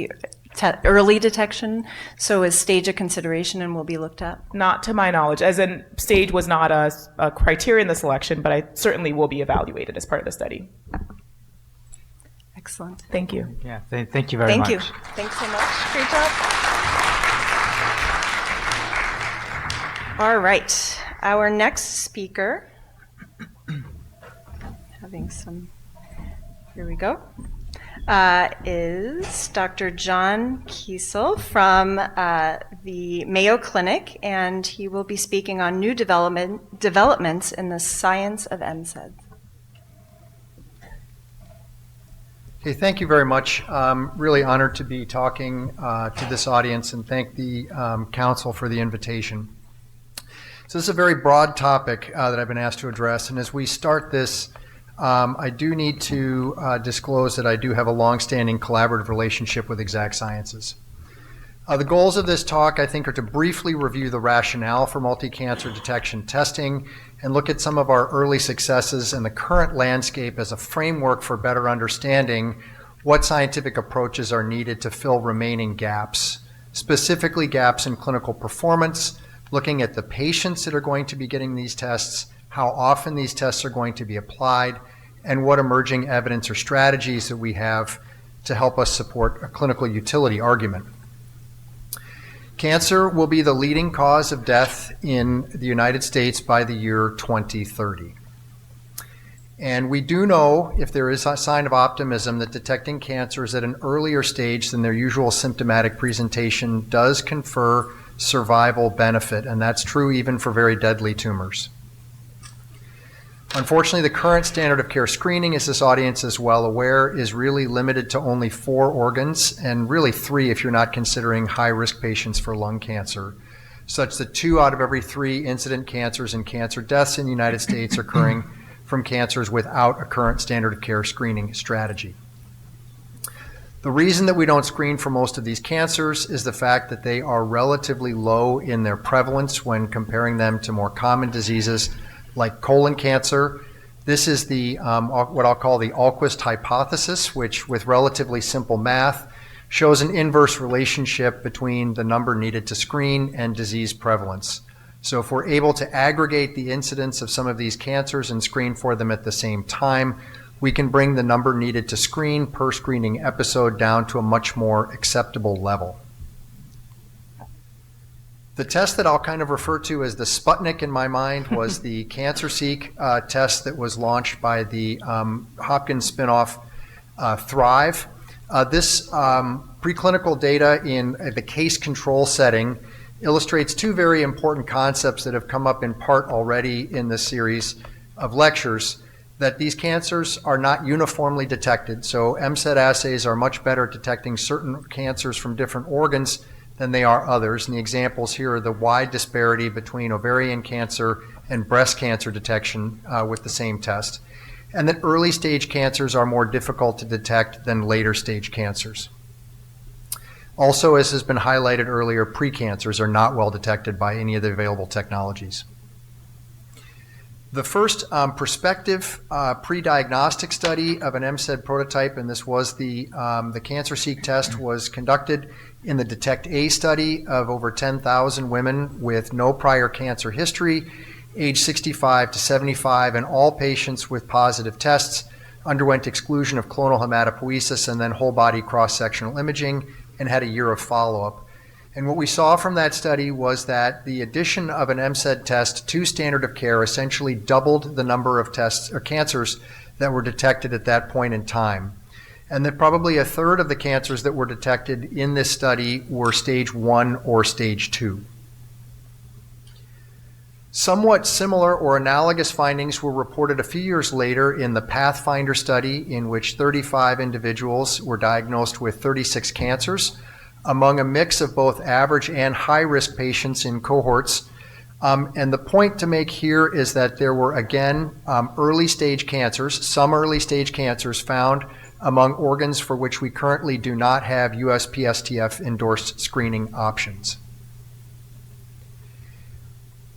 early detection. So is stage a consideration and will be looked at? Not to my knowledge, as in stage was not a criteria in the selection, but I certainly will be evaluated as part of the study. Excellent. Thank you. Yeah, thank you very much. Thank you. Thanks so much. Great job. All right, our next speaker, here we go, is Dr. John Kiesel from the Mayo Clinic, and he will be speaking on new developments in the science of MCED. Okay, thank you very much. I'm really honored to be talking to this audience and thank the council for the invitation. So this is a very broad topic that I've been asked to address, and as we start this, I do need to disclose that I do have a long-standing collaborative relationship with Exact Sciences. The goals of this talk, I think, are to briefly review the rationale for multi-cancer detection testing and look at some of our early successes and the current landscape as a framework for better understanding what scientific approaches are needed to fill remaining gaps, specifically gaps in clinical performance, looking at the patients that are going to be getting these tests, how often these tests are going to be applied, and what emerging evidence or strategies that we have to help us support a clinical utility argument. Cancer will be the leading cause of death in the United States by the year 2030. And we do know, if there is a sign of optimism, that detecting cancers at an earlier stage than their usual symptomatic presentation does confer survival benefit, and that's true even for very deadly tumors. Unfortunately, the current standard of care screening, as this audience is well aware, is really limited to only 4 organs, and really 3 if you're not considering high-risk patients for lung cancer, such that 2 out of every 3 incident cancers and cancer deaths in the United States are occurring from cancers without a current standard of care screening strategy. The reason that we don't screen for most of these cancers is the fact that they are relatively low in their prevalence when comparing them to more common diseases like colon cancer. This is the what I'll call the Ahlquist hypothesis, which with relatively simple math shows an inverse relationship between the number needed to screen and disease prevalence. So if we're able to aggregate the incidence of some of these cancers and screen for them at the same time, we can bring the number needed to screen per screening episode down to a much more acceptable level. The test that I'll kind of refer to as the Sputnik in my mind was the CancerSeek test that was launched by the Hopkins spinoff Thrive. This preclinical data in the case control setting illustrates 2 very important concepts that have come up in part already in this series of lectures, that these cancers are not uniformly detected. So MCED assays are much better at detecting certain cancers from different organs than they are others. And the examples here are the wide disparity between ovarian cancer and breast cancer detection with the same test. And that early stage cancers are more difficult to detect than later stage cancers. Also, as has been highlighted earlier, precancers are not well detected by any of the available technologies. The first prospective pre-diagnostic study of an MCED prototype, and this was the CancerSeek test, was conducted in the DETECT-A study of over 10,000 women with no prior cancer history age 65 to 75, and all patients with positive tests underwent exclusion of clonal hematopoiesis and then whole body cross-sectional imaging and had a year of follow-up. And what we saw from that study was that the addition of an MCED test to standard of care essentially doubled the number of tests or cancers that were detected at that point in time. And that probably a third of the cancers that were detected in this study were stage 1 or stage 2. Somewhat similar or analogous findings were reported a few years later in the Pathfinder study, in which 35 individuals were diagnosed with 36 cancers among a mix of both average and high-risk patients in cohorts. And the point to make here is that there were, again, early-stage cancers, some early-stage cancers found among organs for which we currently do not have USPSTF-endorsed screening options.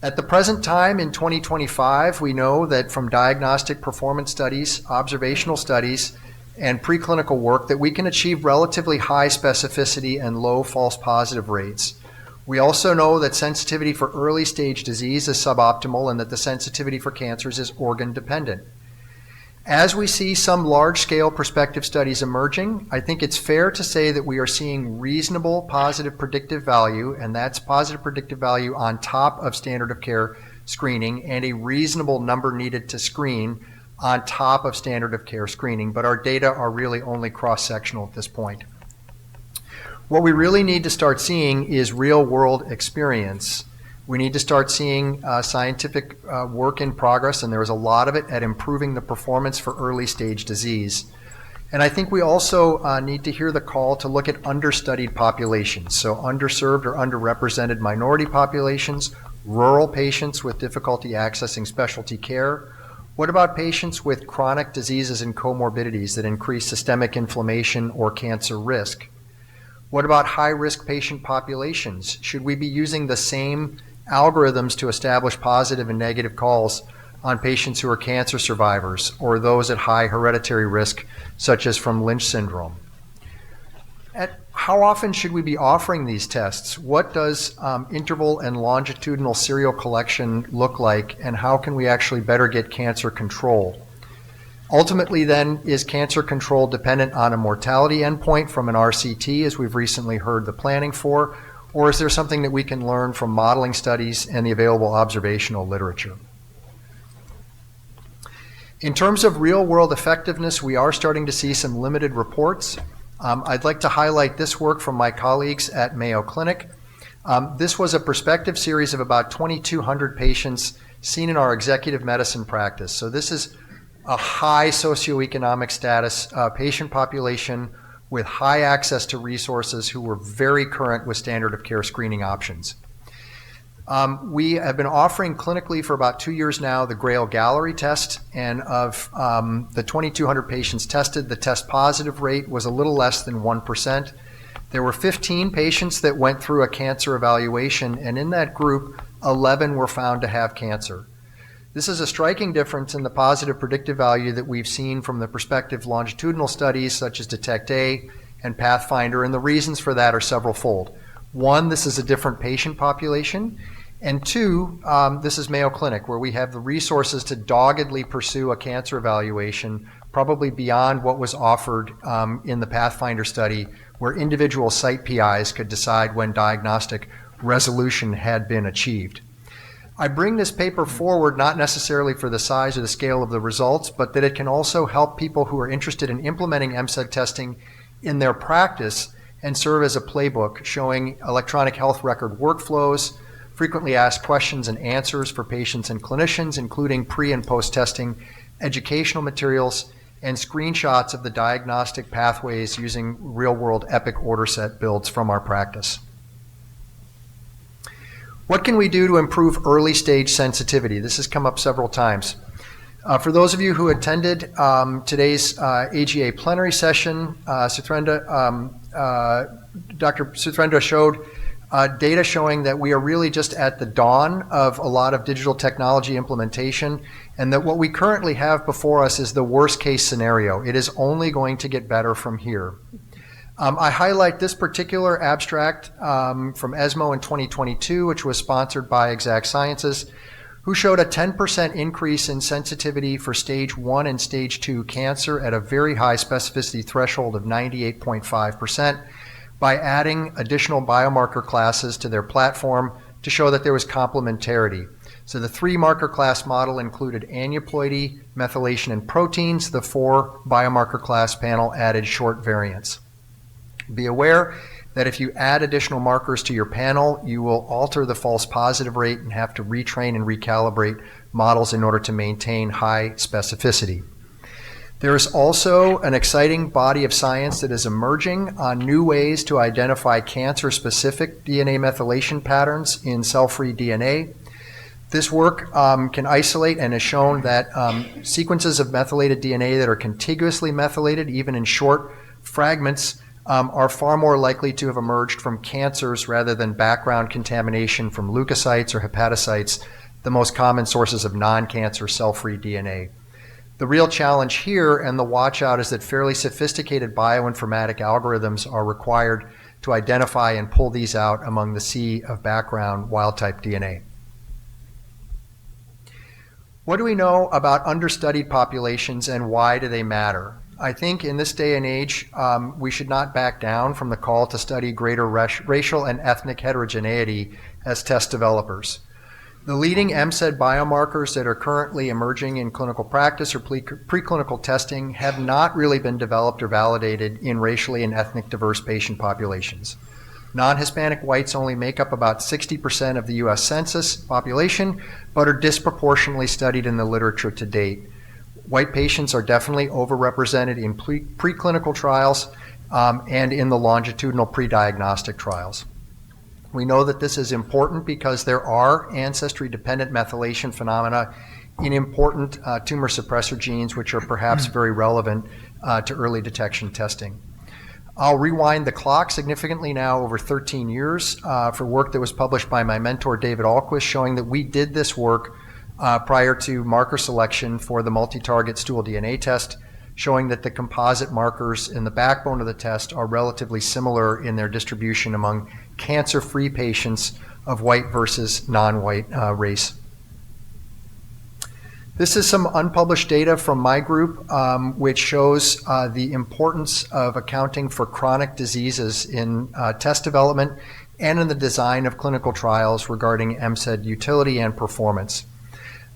At the present time, in 2025, we know that from diagnostic performance studies, observational studies, and preclinical work that we can achieve relatively high specificity and low false positive rates. We also know that sensitivity for early stage disease is suboptimal and that the sensitivity for cancers is organ dependent. As we see some large-scale prospective studies emerging, I think it's fair to say that we are seeing reasonable positive predictive value, and that's positive predictive value on top of standard of care screening, and a reasonable number needed to screen on top of standard of care screening, but our data are really only cross-sectional at this point. What we really need to start seeing is real-world experience. We need to start seeing scientific work in progress, and there is a lot of it at improving the performance for early-stage disease. And I think we also need to hear the call to look at understudied populations, so underserved or underrepresented minority populations, rural patients with difficulty accessing specialty care. What about patients with chronic diseases and comorbidities that increase systemic inflammation or cancer risk? What about high-risk patient populations? Should we be using the same algorithms to establish positive and negative calls on patients who are cancer survivors or those at high hereditary risk, such as from Lynch syndrome? How often should we be offering these tests? What does interval and longitudinal serial collection look like, and how can we actually better get cancer control? Ultimately, then, is cancer control dependent on a mortality endpoint from an RCT, as we've recently heard the planning for, or is there something that we can learn from modeling studies and the available observational literature? In terms of real-world effectiveness, we are starting to see some limited reports. I'd like to highlight this work from my colleagues at Mayo Clinic. This was a prospective series of about 2,200 patients seen in our executive medicine practice. So this is a high socioeconomic status patient population with high access to resources who were very current with standard of care screening options. We have been offering clinically for about 2 years now the Grail Gallery test, and of the 2,200 patients tested, the test positive rate was a little less than 1%. There were 15 patients that went through a cancer evaluation, and in that group, 11 were found to have cancer. This is a striking difference in the positive predictive value that we've seen from the prospective longitudinal studies such as DETECT-A and Pathfinder, and the reasons for that are several-fold. One, this is a different patient population. And two, this is Mayo Clinic, where we have the resources to doggedly pursue a cancer evaluation, probably beyond what was offered in the Pathfinder study, where individual site PIs could decide when diagnostic resolution had been achieved. I bring this paper forward not necessarily for the size or the scale of the results, but that it can also help people who are interested in implementing MCED testing in their practice and serve as a playbook showing electronic health record workflows, frequently asked questions and answers for patients and clinicians, including pre- and post-testing, educational materials, and screenshots of the diagnostic pathways using real-world EPIC order set builds from our practice. What can we do to improve early-stage sensitivity? This has come up several times. For those of you who attended today's AGA plenary session, Dr. Suthrendra showed data showing that we are really just at the dawn of a lot of digital technology implementation, and that what we currently have before us is the worst case scenario. It is only going to get better from here. I highlight this particular abstract from ESMO in 2022, which was sponsored by Exact Sciences, who showed a 10% increase in sensitivity for stage 1 and stage 2 cancer at a very high specificity threshold of 98.5% by adding additional biomarker classes to their platform to show that there was complementarity. So the 3-marker class model included aneuploidy, methylation, and proteins. The 4 biomarker class panel added short variants. Be aware that if you add additional markers to your panel, you will alter the false positive rate and have to retrain and recalibrate models in order to maintain high specificity. There is also an exciting body of science that is emerging on new ways to identify cancer-specific DNA methylation patterns in cell-free DNA. This work can isolate and has shown that sequences of methylated DNA that are contiguously methylated, even in short fragments, are far more likely to have emerged from cancers rather than background contamination from leukocytes or hepatocytes, the most common sources of non-cancer cell-free DNA. The real challenge here and the watch out is that fairly sophisticated bioinformatic algorithms are required to identify and pull these out among the sea of background wild-type DNA. What do we know about understudied populations and why do they matter? I think in this day and age, we should not back down from the call to study greater racial and ethnic heterogeneity as test developers. The leading MCED biomarkers that are currently emerging in clinical practice or preclinical testing have not really been developed or validated in racially and ethnic diverse patient populations. Non-Hispanic whites only make up about 60% of the US Census population, but are disproportionately studied in the literature to date. White patients are definitely overrepresented in preclinical trials and in the longitudinal pre-diagnostic trials. We know that this is important because there are ancestry-dependent methylation phenomena in important tumor suppressor genes, which are perhaps very relevant to early detection testing. I'll rewind the clock significantly now over 13 years for work that was published by my mentor, David Ahlquist, showing that we did this work prior to marker selection for the multi-target stool DNA test, showing that the composite markers in the backbone of the test are relatively similar in their distribution among cancer-free patients of white versus non-white race. This is some unpublished data from my group, which shows the importance of accounting for chronic diseases in test development and in the design of clinical trials regarding MCED utility and performance.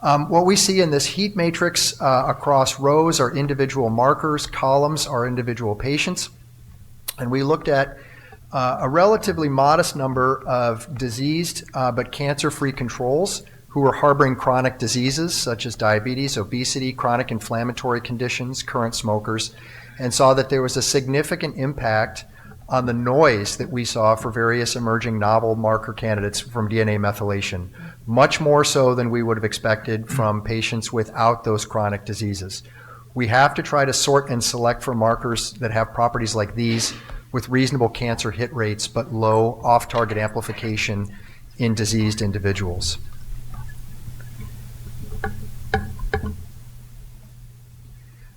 What we see in this heat matrix across rows are individual markers, columns are individual patients, and we looked at a relatively modest number of diseased but cancer-free controls who were harboring chronic diseases such as diabetes, obesity, chronic inflammatory conditions, current smokers, and saw that there was a significant impact on the noise that we saw for various emerging novel marker candidates from DNA methylation, much more so than we would have expected from patients without those chronic diseases. We have to try to sort and select for markers that have properties like these with reasonable cancer hit rates but low off-target amplification in diseased individuals.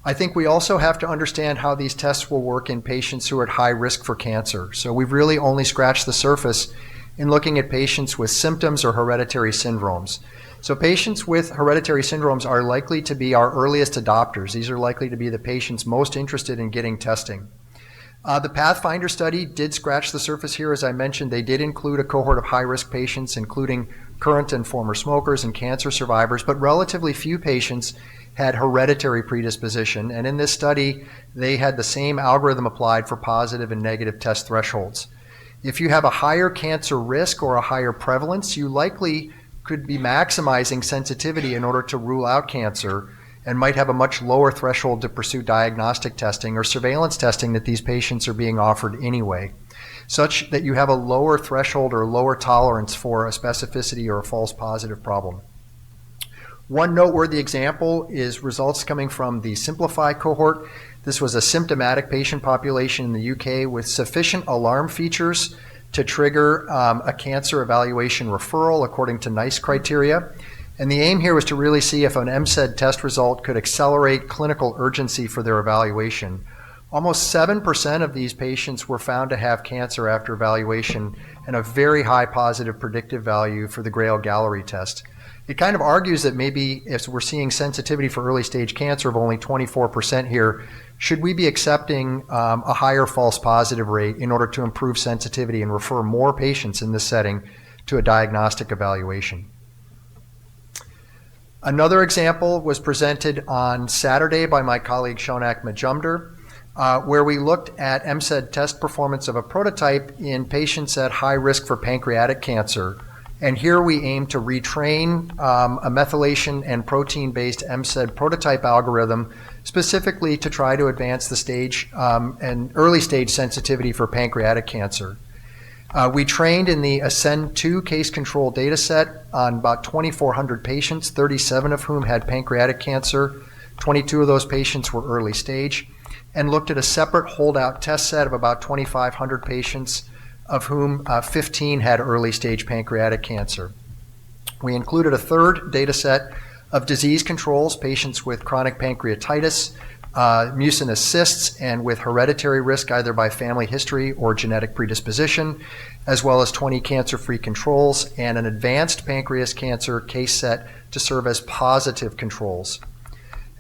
I think we also have to understand how these tests will work in patients who are at high risk for cancer. So we've really only scratched the surface in looking at patients with symptoms or hereditary syndromes. So patients with hereditary syndromes are likely to be our earliest adopters. These are likely to be the patients most interested in getting testing. The Pathfinder study did scratch the surface here. As I mentioned, they did include a cohort of high-risk patients, including current and former smokers and cancer survivors, but relatively few patients had hereditary predisposition. And in this study, they had the same algorithm applied for positive and negative test thresholds. If you have a higher cancer risk or a higher prevalence, you likely could be maximizing sensitivity in order to rule out cancer and might have a much lower threshold to pursue diagnostic testing or surveillance testing that these patients are being offered anyway, such that you have a lower threshold or lower tolerance for a specificity or a false positive problem. One noteworthy example is results coming from the Simplify cohort. This was a symptomatic patient population in the UK with sufficient alarm features to trigger a cancer evaluation referral according to NICE criteria. And the aim here was to really see if an MCED test result could accelerate clinical urgency for their evaluation. Almost 7% of these patients were found to have cancer after evaluation and a very high positive predictive value for the Grail Gallery test. It kind of argues that maybe if we're seeing sensitivity for early stage cancer of only 24% here, should we be accepting a higher false positive rate in order to improve sensitivity and refer more patients in this setting to a diagnostic evaluation? Another example was presented on Saturday by my colleague Shonak Majumdar, where we looked at MCED test performance of a prototype in patients at high risk for pancreatic cancer. And here we aim to retrain a methylation and protein-based MCED prototype algorithm specifically to try to advance the stage and early stage sensitivity for pancreatic cancer. We trained in the ASCEND-2 case control data set on about 2,400 patients, 37 of whom had pancreatic cancer. 22 of those patients were early stage, and looked at a separate holdout test set of about 2,500 patients, of whom 15 had early stage pancreatic cancer. We included a third data set of disease controls, patients with chronic pancreatitis, mucinous cysts, and with hereditary risk either by family history or genetic predisposition, as well as 20 cancer-free controls and an advanced pancreas cancer case set to serve as positive controls.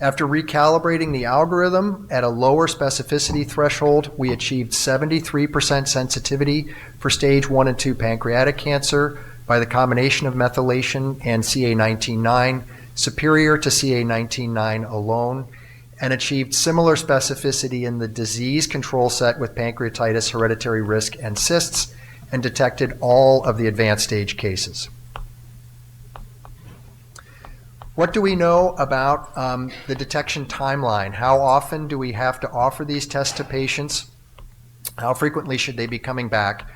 After recalibrating the algorithm at a lower specificity threshold, we achieved 73% sensitivity for stage 1 and 2 pancreatic cancer by the combination of methylation and CA19-9, superior to CA19-9 alone, and achieved similar specificity in the disease control set with pancreatitis, hereditary risk, and cysts, and detected all of the advanced stage cases. What do we know about the detection timeline? How often do we have to offer these tests to patients? How frequently should they be coming back?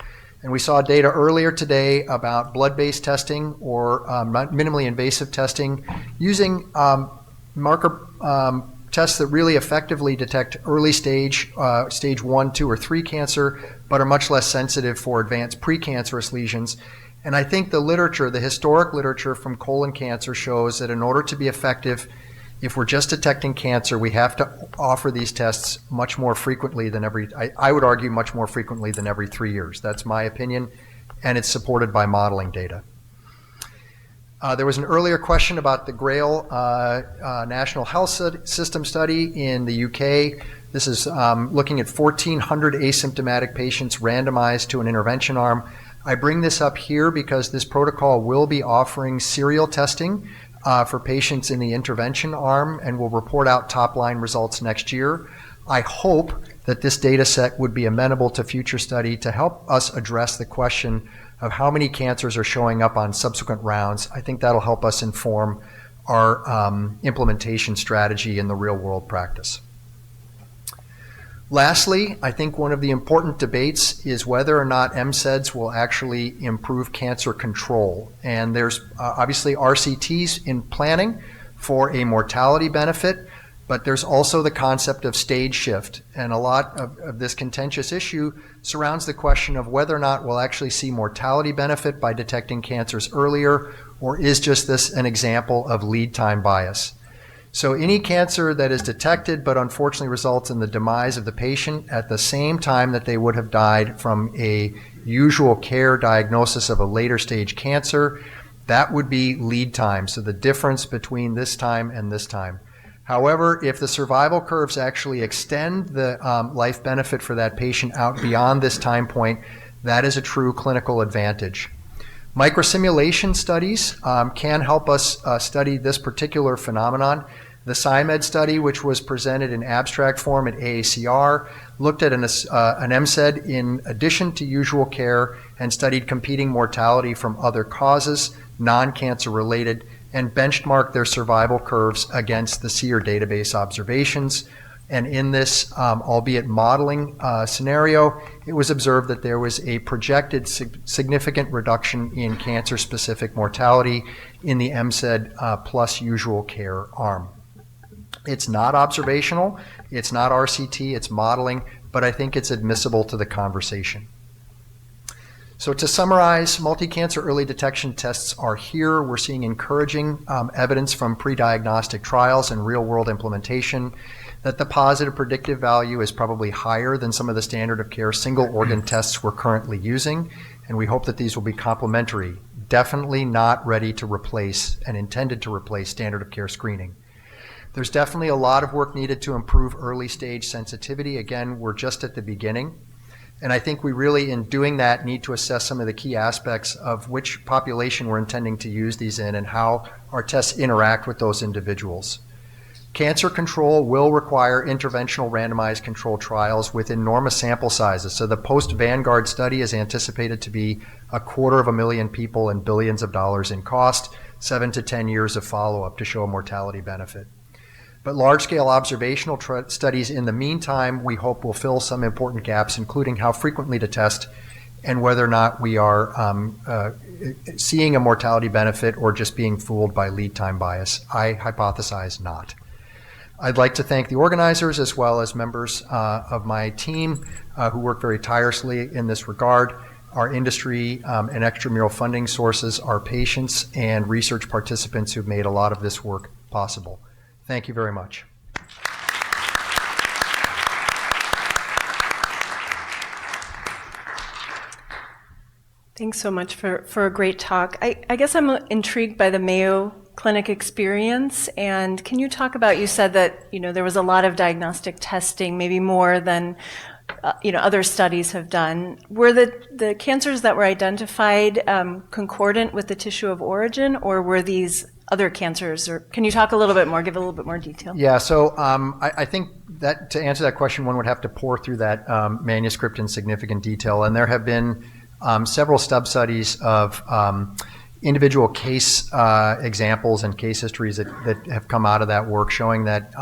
And we saw data earlier today about blood-based testing or minimally invasive testing using marker tests that really effectively detect early stage, stage 1, 2, or 3 cancer, but are much less sensitive for advanced precancerous lesions. And I think the literature, the historic literature from colon cancer shows that in order to be effective, if we're just detecting cancer, we have to offer these tests much more frequently than I would argue much more frequently than every 3 years. That's my opinion, and it's supported by modeling data. There was an earlier question about the GRAIL National Health System study in the UK. This is looking at 1,400 asymptomatic patients randomized to an intervention arm. I bring this up here because this protocol will be offering serial testing for patients in the intervention arm and will report out top-line results next year. I hope that this data set would be amenable to future study to help us address the question of how many cancers are showing up on subsequent rounds. I think that'll help us inform our implementation strategy in the real-world practice. Lastly, I think one of the important debates is whether or not MCEDs will actually improve cancer control. And there's obviously RCTs in planning for a mortality benefit, but there's also the concept of stage shift. And a lot of this contentious issue surrounds the question of whether or not we'll actually see mortality benefit by detecting cancers earlier, or is just this an example of lead time bias? So any cancer that is detected but unfortunately results in the demise of the patient at the same time that they would have died from a usual care diagnosis of a later stage cancer, that would be lead time. So the difference between this time and this time. However, if the survival curves actually extend the life benefit for that patient out beyond this time point, that is a true clinical advantage. Microsimulation studies can help us study this particular phenomenon. The SciMed study, which was presented in abstract form at AACR, looked at an MCED in addition to usual care and studied competing mortality from other causes, non-cancer related, and benchmarked their survival curves against the SEER database observations. And in this, albeit modeling scenario, it was observed that there was a projected significant reduction in cancer-specific mortality in the MCED plus usual care arm. It's not observational, it's not RCT, it's modeling, but I think it's admissible to the conversation. So to summarize, multi-cancer early detection tests are here. We're seeing encouraging evidence from pre-diagnostic trials and real-world implementation that the positive predictive value is probably higher than some of the standard of care single organ tests we're currently using, and we hope that these will be complementary. definitely not ready to replace and intended to replace standard of care screening. There's definitely a lot of work needed to improve early stage sensitivity. Again, we're just at the beginning. And I think we really, in doing that, need to assess some of the key aspects of which population we're intending to use these in and how our tests interact with those individuals. Cancer control will require interventional randomized controlled trials with enormous sample sizes. So the post-Vanguard study is anticipated to be 250,000 people and billions of dollars in cost, 7 to 10 years of follow-up to show a mortality benefit. But large-scale observational studies in the meantime, we hope will fill some important gaps, including how frequently to test and whether or not we are seeing a mortality benefit or just being fooled by lead time bias. I hypothesize not. I'd like to thank the organizers as well as members of my team who work very tirelessly in this regard, our industry and extramural funding sources, our patients, and research participants who've made a lot of this work possible. Thank you very much. Thanks so much for a great talk. I guess I'm intrigued by the Mayo Clinic experience, and can you talk about, you said that there was a lot of diagnostic testing, maybe more than other studies have done. Were the cancers that were identified concordant with the tissue of origin, or were these other cancers? Or can you talk a little bit more, give a little bit more detail? Yeah, so I think that to answer that question, one would have to pour through that manuscript in significant detail, and there have been several sub-studies of individual case examples and case histories that have come out of that work showing that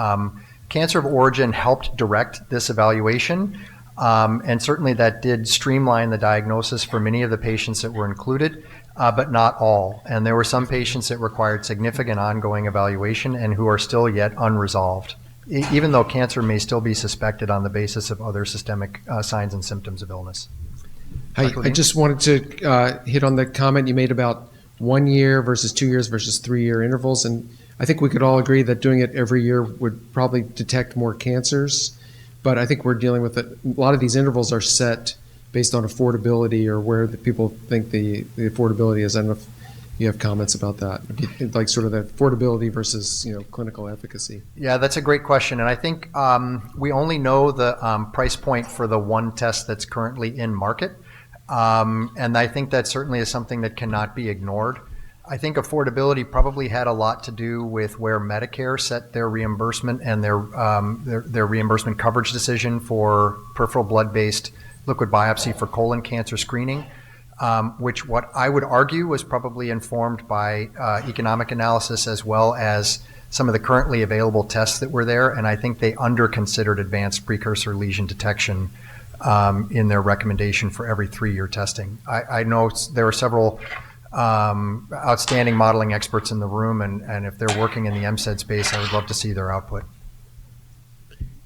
cancer of origin helped direct this evaluation, and certainly that did streamline the diagnosis for many of the patients that were included, but not all. And there were some patients that required significant ongoing evaluation and who are still yet unresolved, even though cancer may still be suspected on the basis of other systemic signs and symptoms of illness. I just wanted to hit on the comment you made about 1 year versus 2 years versus 3-year intervals. And I think we could all agree that doing it every year would probably detect more cancers. But I think we're dealing with it. A lot of these intervals are set based on affordability or where the people think the affordability is. I don't know if you have comments about that, like sort of the affordability versus clinical efficacy. Yeah, that's a great question. And I think we only know the price point for the one test that's currently in market. And I think that certainly is something that cannot be ignored. I think affordability probably had a lot to do with where Medicare set their reimbursement and their reimbursement coverage decision for peripheral blood-based liquid biopsy for colon cancer screening, which what I would argue was probably informed by economic analysis as well as some of the currently available tests that were there. And I think they under-considered advanced precursor lesion detection in their recommendation for every 3-year testing. I know there are several outstanding modeling experts in the room, and if they're working in the MSED space, I would love to see their output.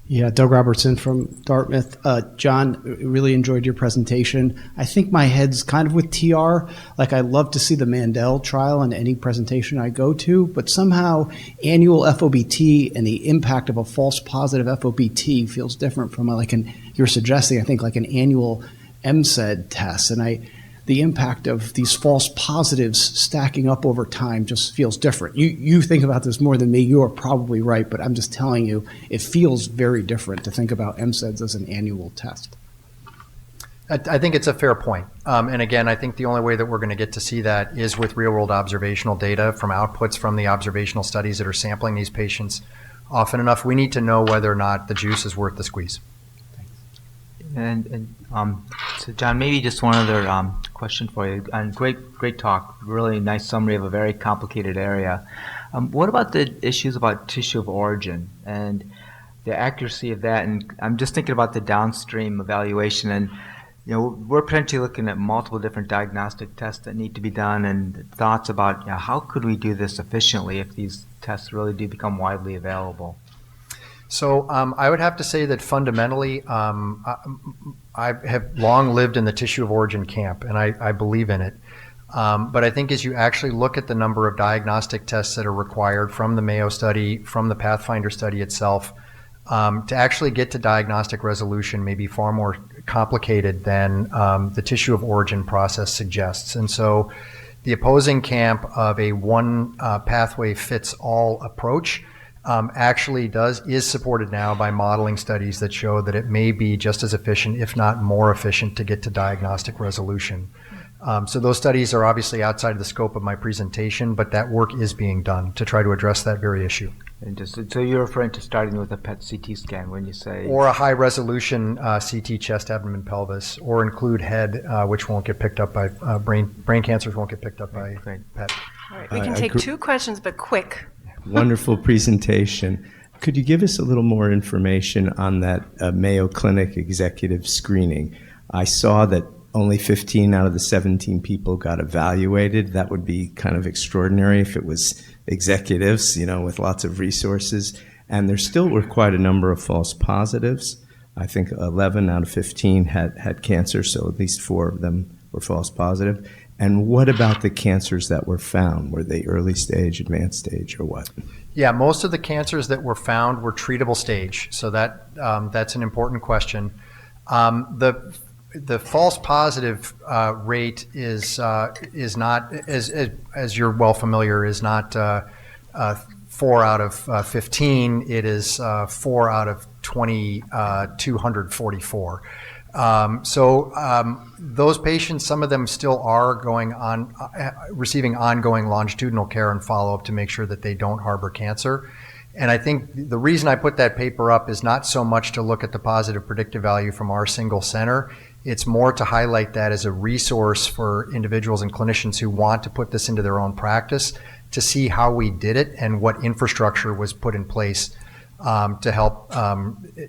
Yeah, Doug Robertson from Dartmouth. John, really enjoyed your presentation. I think my head's kind of with TR. Like, I love to see the Mandel trial in any presentation I go to, but somehow annual FOBT and the impact of a false positive FOBT feels different from you're suggesting, I think, like an annual MSED test. And the impact of these false positives stacking up over time just feels different. You think about this more than me. You are probably right, but I'm just telling you, it feels very different to think about MSEDs as an annual test. I think it's a fair point. And again, I think the only way that we're going to get to see that is with real-world observational data from outputs from the observational studies that are sampling these patients often enough. We need to know whether or not the juice is worth the squeeze. And so John, maybe just one other question for you. And great talk. Really nice summary of a very complicated area. What about the issues about tissue of origin and the accuracy of that? And I'm just thinking about the downstream evaluation. And we're potentially looking at multiple different diagnostic tests that need to be done, and thoughts about how could we do this efficiently if these tests really do become widely available. So I would have to say that fundamentally, I have long lived in the tissue of origin camp, and I believe in it. But I think as you actually look at the number of diagnostic tests that are required from the Mayo study, from the Pathfinder study itself, to actually get to diagnostic resolution may be far more complicated than the tissue of origin process suggests. And so the opposing camp of a one pathway fits all approach actually is supported now by modeling studies that show that it may be just as efficient, if not more efficient, to get to diagnostic resolution. So those studies are obviously outside of the scope of my presentation, but that work is being done to try to address that very issue. So you're referring to starting with a PET CT scan when you say... Or a high-resolution CT chest, abdomen, pelvis, or include head, which won't get picked up by brain cancers won't get picked up by PET. All right, we can take two questions, but quick. Wonderful presentation. Could you give us a little more information on that Mayo Clinic executive screening? I saw that only 15 out of the 17 people got evaluated. That would be kind of extraordinary if it was executives, with lots of resources. And there still were quite a number of false positives. I think 11 out of 15 had cancer, so at least 4 of them were false positive. And what about the cancers that were found? Were they early stage, advanced stage, or what? Yeah, most of the cancers that were found were treatable stage, so that's an important question. The false positive rate is not, as you're well familiar, is not 4 out of 15. It is 4 out of 2,244. Those patients, some of them still are going on, receiving ongoing longitudinal care and follow-up to make sure that they don't harbor cancer. And I think the reason I put that paper up is not so much to look at the positive predictive value from our single center. It's more to highlight that as a resource for individuals and clinicians who want to put this into their own practice to see how we did it and what infrastructure was put in place to help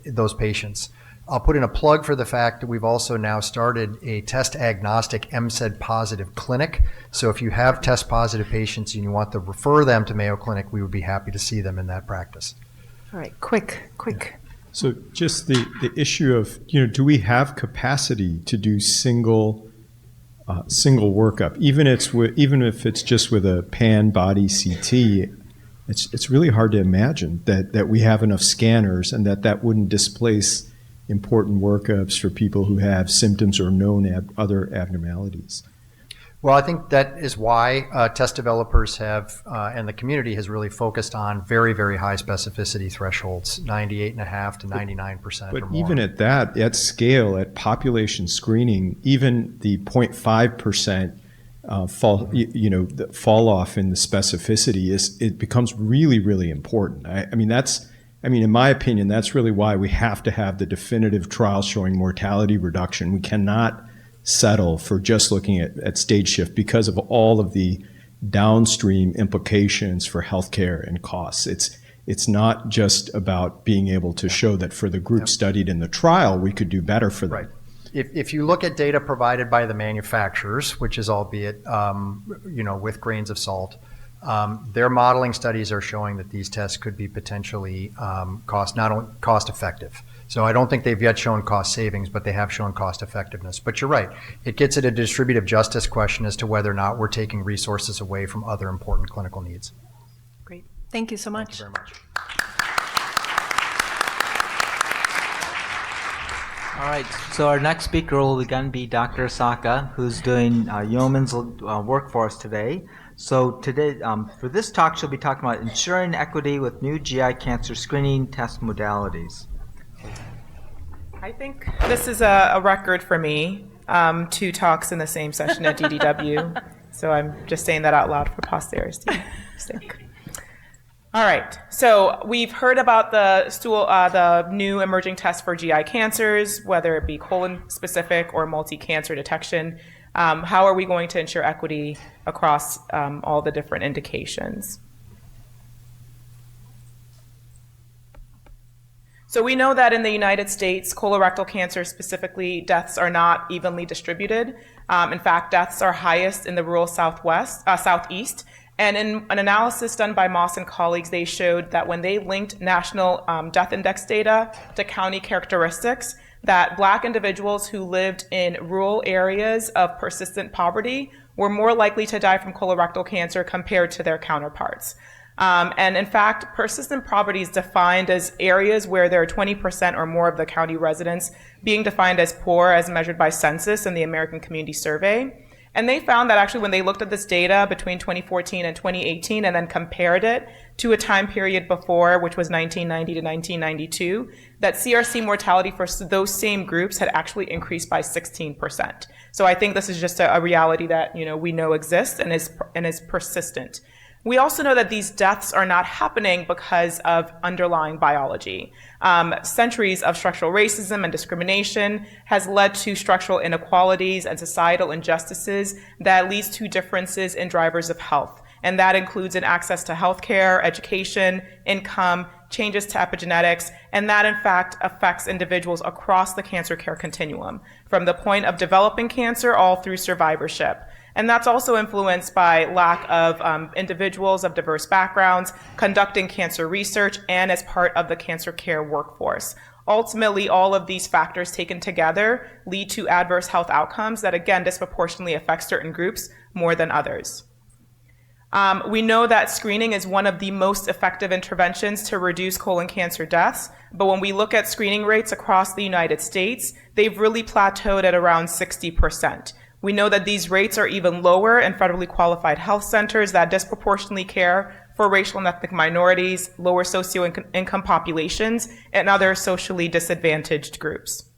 those patients. I'll put in a plug for the fact that we've also now started a test agnostic MSED positive clinic. So if you have test positive patients and you want to refer them to Mayo Clinic, we would be happy to see them in that practice. All right, quick. So just the issue of, do we have capacity to do single workup, even if it's just with a pan body CT? It's really hard to imagine that we have enough scanners and that wouldn't displace important workups for people who have symptoms or known other abnormalities. Well, I think that is why test developers have, and the community has really focused on very, very high specificity thresholds, 98.5% to 99% But or more. even at that, at scale, at population screening, even the 0.5% fall off in the specificity it becomes really, really important. In my opinion, that's really why we have to have the definitive trial showing mortality reduction. We cannot settle for just looking at stage shift because of all of the downstream implications for healthcare and costs. It's not just about being able to show that for the group studied in the trial, we could do better for them. Right. If you look at data provided by the manufacturers, which is albeit with grains of salt, their modeling studies are showing that these tests could be potentially not only cost effective. So I don't think they've yet shown cost savings, but they have shown cost effectiveness. But you're right, it gets at a distributive justice question as to whether or not we're taking resources away from other important clinical needs. Great, thank you so much. Thank you very much. All right, so our next speaker will again be Dr. Asaka, who's doing yeoman's work for us today. So today, for this talk, she'll be talking about ensuring equity with new GI cancer screening test modalities. I think this is a record for me, 2 talks in the same session at DDW. So I'm just saying that out loud for posterity's sake. All right, so we've heard about the new emerging tests for GI cancers, whether it be colon-specific or multi-cancer detection. How are we going to ensure equity across all the different indications? So we know that in the United States, colorectal cancer specifically, deaths are not evenly distributed. In fact, deaths are highest in the rural southeast. And in an analysis done by Moss and colleagues, they showed that when they linked national death index data to county characteristics, that Black individuals who lived in rural areas of persistent poverty were more likely to die from colorectal cancer compared to their counterparts. And in fact, persistent poverty is defined as areas where there are 20% or more of the county residents being defined as poor as measured by census and the American Community Survey. And they found that actually when they looked at this data between 2014 and 2018 and then compared it to a time period before, which was 1990 to 1992, that CRC mortality for those same groups had actually increased by 16%. So I think this is just a reality that we know exists and is persistent. We also know that these deaths are not happening because of underlying biology. Centuries of structural racism and discrimination has led to structural inequalities and societal injustices that leads to differences in drivers of health. And that includes in access to healthcare, education, income, changes to epigenetics, and that in fact affects individuals across the cancer care continuum, from the point of developing cancer all through survivorship. And that's also influenced by lack of individuals of diverse backgrounds conducting cancer research and as part of the cancer care workforce. Ultimately, all of these factors taken together lead to adverse health outcomes that, again, disproportionately affect certain groups more than others. We know that screening is one of the most effective interventions to reduce colon cancer deaths, but when we look at screening rates across the United States, they've really plateaued at around 60%. We know that these rates are even lower in federally qualified health centers that disproportionately care for racial and ethnic minorities, lower socioincome populations, and other socially disadvantaged groups.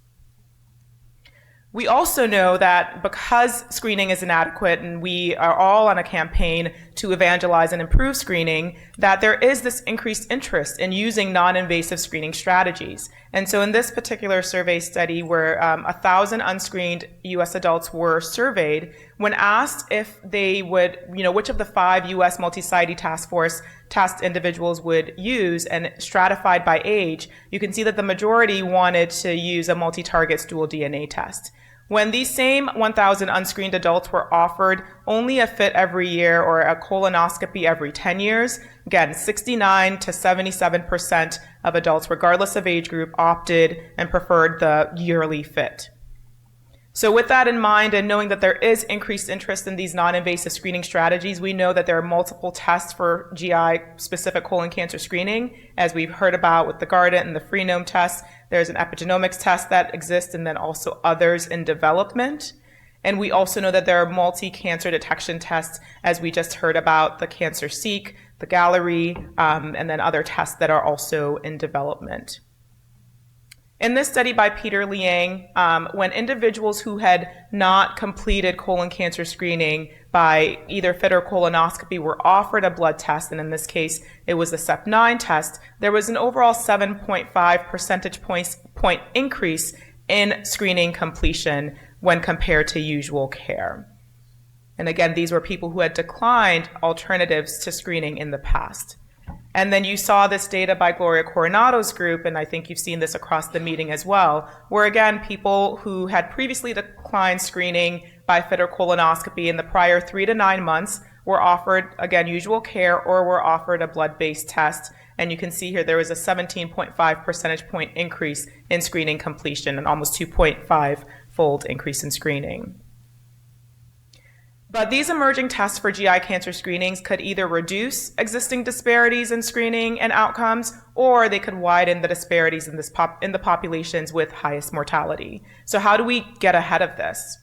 We also know that because screening is inadequate and we are all on a campaign to evangelize and improve screening, that there is this increased interest in using non-invasive screening strategies. And so in this particular survey study where 1,000 unscreened US adults were surveyed, when asked if they would, which of the 5 US multi-society task force test individuals would use and stratified by age, you can see that the majority wanted to use a multi-target dual DNA test. When these same 1,000 unscreened adults were offered only a FIT every year or a colonoscopy every 10 years, again, 69 to 77% of adults, regardless of age group, opted and preferred the yearly FIT. So with that in mind and knowing that there is increased interest in these non-invasive screening strategies, we know that there are multiple tests for GI-specific colon cancer screening, as we've heard about with the Guardant and the Freenome test. There's an epigenomics test that exists and then also others in development. And we also know that there are multi-cancer detection tests, as we just heard about, the CancerSeek, the Gallery, and then other tests that are also in development. In this study by Peter Liang, when individuals who had not completed colon cancer screening by either FIT or colonoscopy were offered a blood test, and in this case it was the SEP9 test, there was an overall 7.5 percentage point increase in screening completion when compared to usual care. And again, these were people who had declined alternatives to screening in the past. And then you saw this data by Gloria Coronado's group, and I think you've seen this across the meeting as well, where again, people who had previously declined screening by FIT or colonoscopy in the prior 3 to 9 months were offered, again, usual care or were offered a blood-based test. And you can see here there was a 17.5 percentage point increase in screening completion, an almost 2.5-fold increase in screening. But these emerging tests for GI cancer screenings could either reduce existing disparities in screening and outcomes, or they could widen the disparities in the populations with highest mortality. So how do we get ahead of this?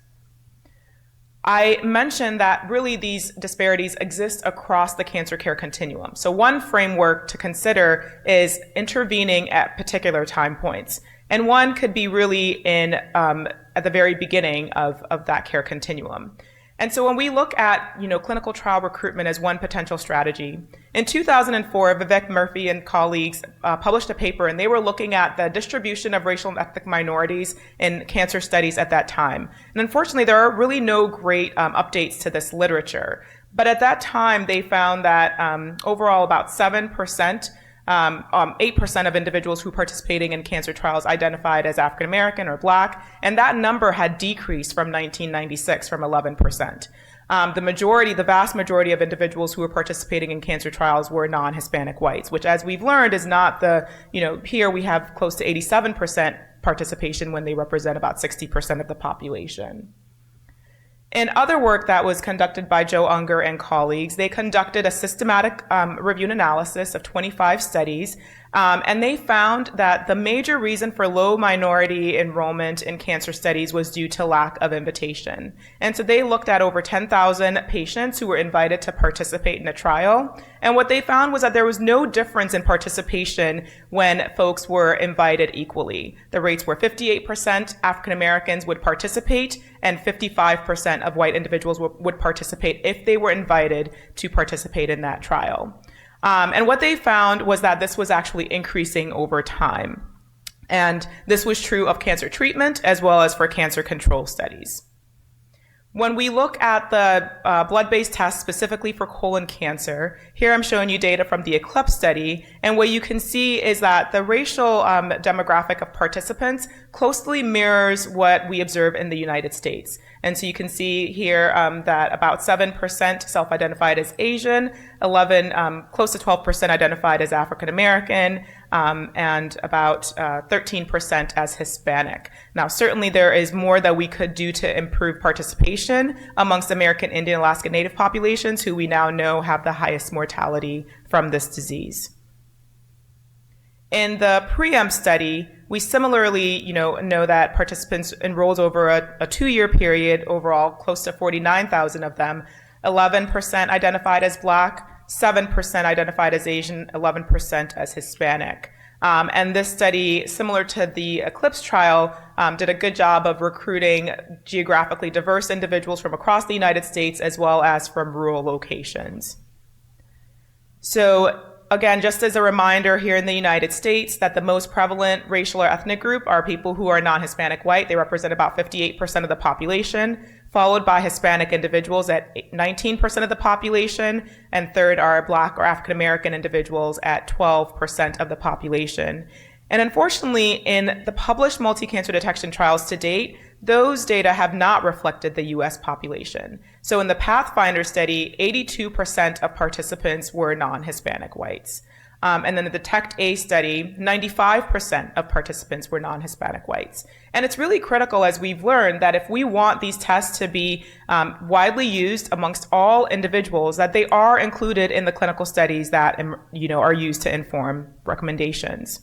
I mentioned that really these disparities exist across the cancer care continuum. So one framework to consider is intervening at particular time points. And one could be really at the very beginning of that care continuum. And so when we look at clinical trial recruitment as one potential strategy, in 2004, Vivek Murphy and colleagues published a paper, and they were looking at the distribution of racial and ethnic minorities in cancer studies at that time. And unfortunately, there are really no great updates to this literature. But at that time, they found that overall about 7%, 8% of individuals who participating in cancer trials identified as African American or Black, and that number had decreased from 1996 from 11%. The vast majority of individuals who were participating in cancer trials were non-Hispanic whites, which, as we've learned, is not here we have close to 87% participation when they represent about 60% of the population. In other work that was conducted by Joe Unger and colleagues, they conducted a systematic review and analysis of 25 studies And they found that the major reason for low minority enrollment in cancer studies was due to lack of invitation. And so they looked at over 10,000 patients who were invited to participate in a trial. And what they found was that there was no difference in participation when folks were invited equally. The rates were 58% African Americans would participate, and 55% of white individuals would participate if they were invited to participate in that trial. And what they found was that this was actually increasing over time. And this was true of cancer treatment as well as for cancer control studies. When we look at the blood-based tests specifically for colon cancer, here I'm showing you data from the ECLIPSE study, and what you can see is that the racial demographic of participants closely mirrors what we observe in the United States. And so you can see here that about 7% self-identified as Asian, close to 12% identified as African American, and about 13% as Hispanic. Now, certainly there is more that we could do to improve participation amongst American Indian, Alaska Native populations, who we now know have the highest mortality from this disease. In the PREEMPT study, we similarly, know that participants enrolled over a 2-year period, overall close to 49,000 of them, 11% identified as Black, 7% identified as Asian, 11% as Hispanic. And this study, similar to the ECLIPSE trial, did a good job of recruiting geographically diverse individuals from across the United States as well as from rural locations. So again, just as a reminder here in the United States that the most prevalent racial or ethnic group are people who are non-Hispanic white. They represent about 58% of the population, followed by Hispanic individuals at 19% of the population, and third are Black or African American individuals at 12% of the population. And unfortunately, in the published multi-cancer detection trials to date, those data have not reflected the US population. So in the Pathfinder study, 82% of participants were non-Hispanic whites. And then the DETECT-A study, 95% of participants were non-Hispanic whites. And it's really critical, as we've learned, that if we want these tests to be widely used amongst all individuals, that they are included in the clinical studies that are used to inform recommendations.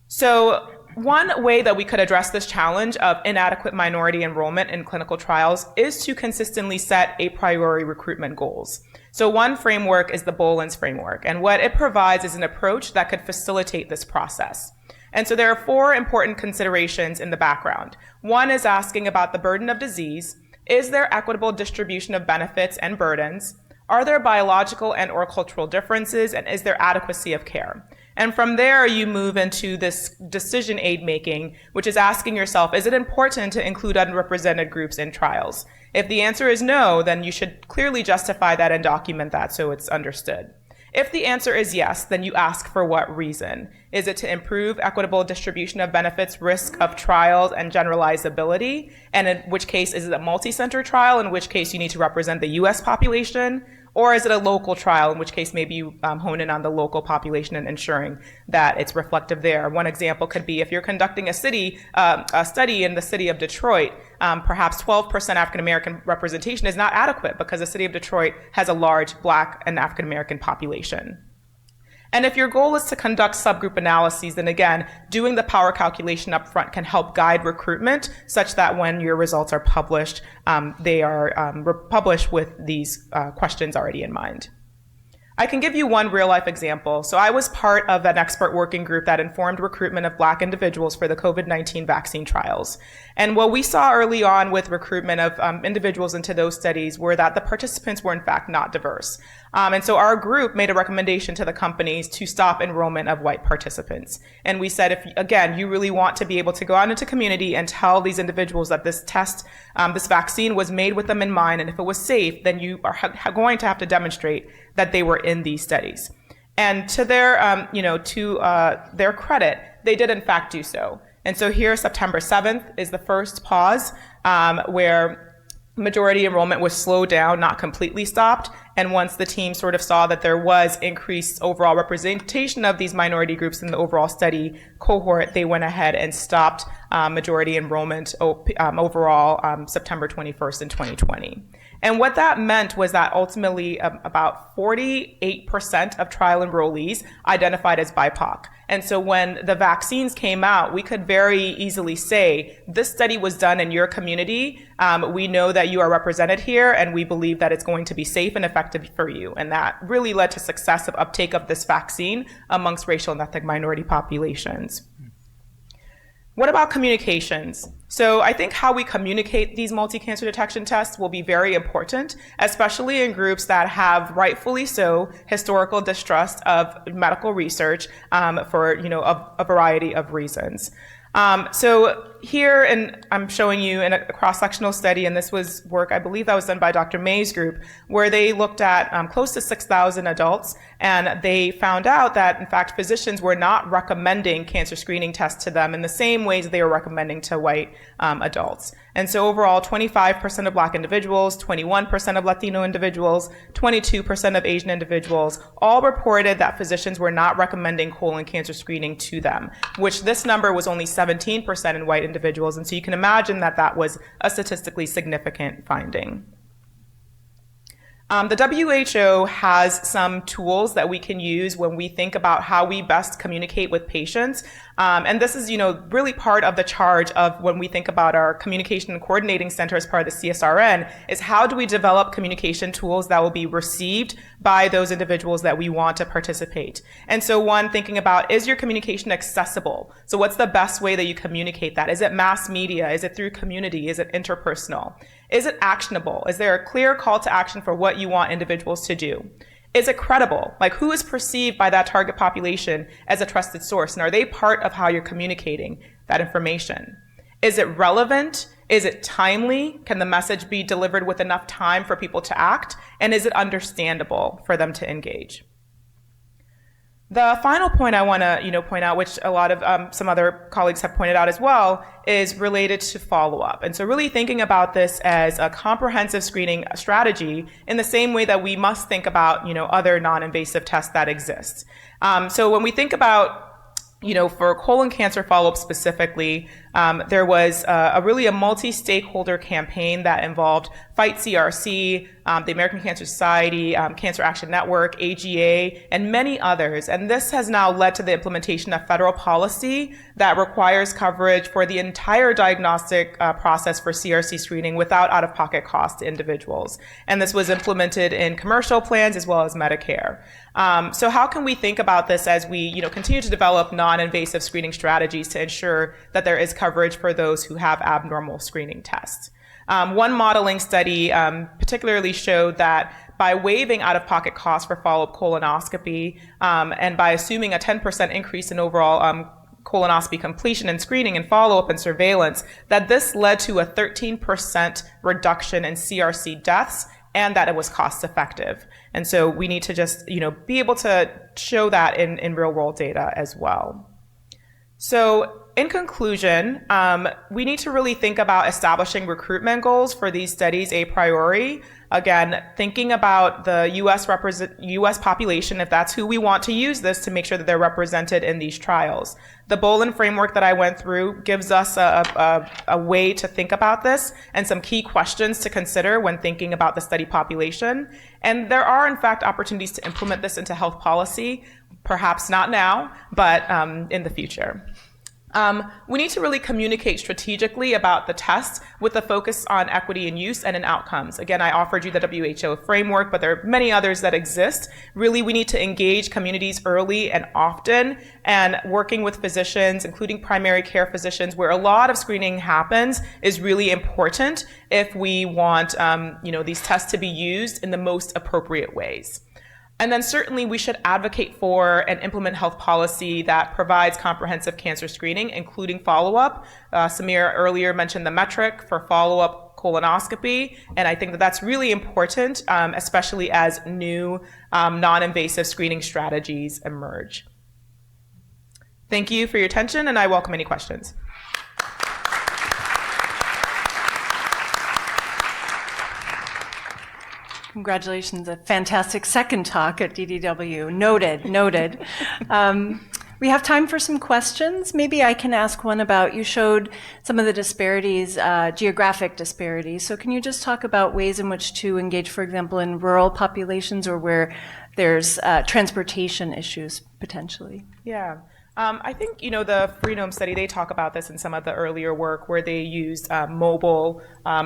So one way that we could address this challenge of inadequate minority enrollment in clinical trials is to consistently set a priori recruitment goals. So one framework is the Boland's framework, and what it provides is an approach that could facilitate this process. And so there are 4 important considerations in the background. One is asking about the burden of disease. Is there equitable distribution of benefits and burdens? Are there biological and or cultural differences, and is there adequacy of care? And from there, you move into this decision aid making, which is asking yourself, is it important to include underrepresented groups in trials? If the answer is no, then you should clearly justify that and document that so it's understood. If the answer is yes, then you ask for what reason. Is it to improve equitable distribution of benefits, risk of trials, and generalizability? And in which case, is it a multi-center trial, in which case you need to represent the US population? Or is it a local trial, in which case maybe you hone in on the local population and ensuring that it's reflective there? One example could be if you're conducting a study in the city of Detroit, perhaps 12% African American representation is not adequate because the city of Detroit has a large Black and African American population. And if your goal is to conduct subgroup analyses, then again, doing the power calculation up front can help guide recruitment such that when your results are published, they are published with these questions already in mind. I can give you one real-life example. So I was part of an expert working group that informed recruitment of Black individuals for the COVID-19 vaccine trials. And what we saw early on with recruitment of individuals into those studies were that the participants were in fact not diverse. And so our group made a recommendation to the companies to stop enrollment of white participants. And we said, if, again, you really want to be able to go out into community and tell these individuals that this test, this vaccine was made with them in mind, and if it was safe, then you are going to have to demonstrate that they were in these studies. And to their, their credit, they did in fact do so. And so here, September 7th is the first pause where majority enrollment was slowed down, not completely stopped. And once the team sort of saw that there was increased overall representation of these minority groups in the overall study cohort, they went ahead and stopped majority enrollment overall September 21st in 2020. And what that meant was that ultimately about 48% of trial enrollees identified as BIPOC. And so when the vaccines came out, we could very easily say, this study was done in your community. We know that you are represented here, and we believe that it's going to be safe and effective for you. And that really led to success of uptake of this vaccine amongst racial and ethnic minority populations. What about communications? So I think how we communicate these multi-cancer detection tests will be very important, especially in groups that have, rightfully so, historical distrust of medical research for a variety of reasons. So here, and I'm showing you in a cross-sectional study, and this was work, I believe that was done by Dr. May's group, where they looked at close to 6,000 adults, and they found out that, in fact, physicians were not recommending cancer screening tests to them in the same ways they were recommending to white adults. And so overall, 25% of Black individuals, 21% of Latino individuals, 22% of Asian individuals all reported that physicians were not recommending colon cancer screening to them, which this number was only 17% in white individuals. And so you can imagine that that was a statistically significant finding. The WHO has some tools that we can use when we think about how we best communicate with patients. And this is, really part of the charge of when we think about our communication and coordinating center as part of the CSRN is how do we develop communication tools that will be received by those individuals that we want to participate. And so one, thinking about, is your communication accessible? So what's the best way that you communicate that? Is it mass media? Is it through community? Is it interpersonal? Is it actionable? Is there a clear call to action for what you want individuals to do? Is it credible? Like, who is perceived by that target population as a trusted source? And are they part of how you're communicating that information? Is it relevant? Is it timely? Can the message be delivered with enough time for people to act? And is it understandable for them to engage? The final point I want to point out, which a lot of some other colleagues have pointed out as well, is related to follow-up. And so really thinking about this as a comprehensive screening strategy in the same way that we must think about other non-invasive tests that exist. So when we think about for colon cancer follow-up specifically, there was a multi-stakeholder campaign that involved Fight CRC, the American Cancer Society, Cancer Action Network, AGA, and many others. And this has now led to the implementation of federal policy that requires coverage for the entire diagnostic process for CRC screening without out-of-pocket cost to individuals. And this was implemented in commercial plans as well as Medicare. So how can we think about this as we continue to develop non-invasive screening strategies to ensure that there is coverage for those who have abnormal screening tests? One modeling study particularly showed that by waiving out-of-pocket costs for follow-up colonoscopy and by assuming a 10% increase in overall colonoscopy completion and screening and follow-up and surveillance, that this led to a 13% reduction in CRC deaths and that it was cost effective. And so we need to just be able to show that in real-world data as well. So in conclusion, we need to really think about establishing recruitment goals for these studies a priori. Again, thinking about the U.S. population, if that's who we want to use this to make sure that they're represented in these trials. The Bolin framework that I went through gives us a way to think about this and some key questions to consider when thinking about the study population. And there are, in fact, opportunities to implement this into health policy, perhaps not now, but in the future. We need to really communicate strategically about the test with a focus on equity in use and in outcomes. Again, I offered you the WHO framework, but there are many others that exist. Really, we need to engage communities early and often, and working with physicians, including primary care physicians, where a lot of screening happens, is really important if we want these tests to be used in the most appropriate ways. And then certainly we should advocate for and implement health policy that provides comprehensive cancer screening, including follow-up. Samir earlier mentioned the metric for follow-up colonoscopy, and I think that that's really important, especially as new non-invasive screening strategies emerge. Thank you for your attention, and I welcome any questions. Congratulations, a fantastic second talk at DDW. Noted, noted. We have time for some questions. Maybe I can ask one about, you showed some of the disparities, geographic disparities. So can you just talk about ways in which to engage, for example, in rural populations or where there's transportation issues potentially? Yeah. I think, the Freenome study, they talk about this in some of the earlier work where they used mobile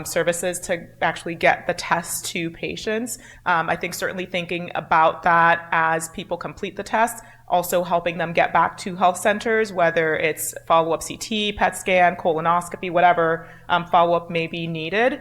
services to actually get the tests to patients. I think certainly thinking about that as people complete the test, also helping them get back to health centers, whether it's follow-up CT, PET scan, colonoscopy, whatever follow-up may be needed.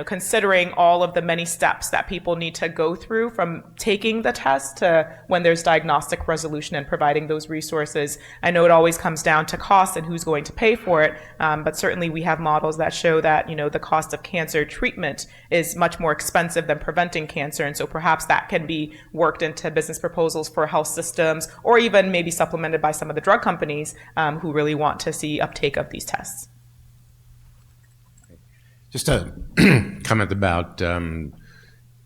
Considering all of the many steps that people need to go through from taking the test to when there's diagnostic resolution and providing those resources. I know it always comes down to cost and who's going to pay for it, but certainly we have models that show that, the cost of cancer treatment is much more expensive than preventing cancer, and so perhaps that can be worked into business proposals for health systems, or even maybe supplemented by some of the drug companies who really want to see uptake of these tests. Just a comment about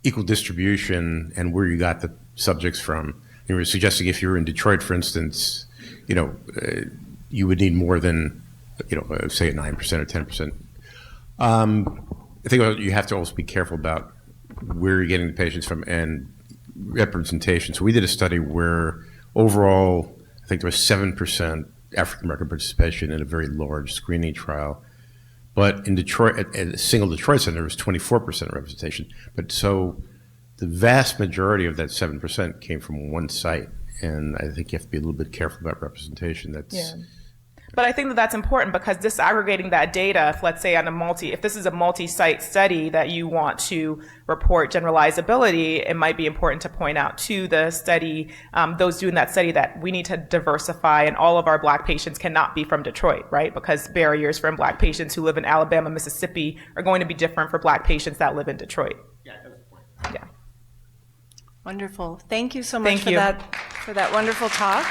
equal distribution and where you got the subjects from. You were suggesting if you were in Detroit, for instance, you would need more than, say 9% or 10%. I think you have to also be careful about where you're getting the patients from and representation. So we did a study where overall, I think there was 7% African American participation in a very large screening trial. But in Detroit, at a single Detroit center, there was 24% representation. But so the vast majority of that 7% came from one site. And I think you have to be a little bit careful about representation. But I think that that's important because disaggregating that data, if let's say if this is a multi-site study that you want to report generalizability, it might be important to point out to the study, those doing that study, that we need to diversify, and all of our Black patients cannot be from Detroit, right? Because barriers for Black patients who live in Alabama, Mississippi are going to be different for Black patients that live in Detroit. Yeah, that was the point. Yeah. Wonderful. Thank you so much for that wonderful talk.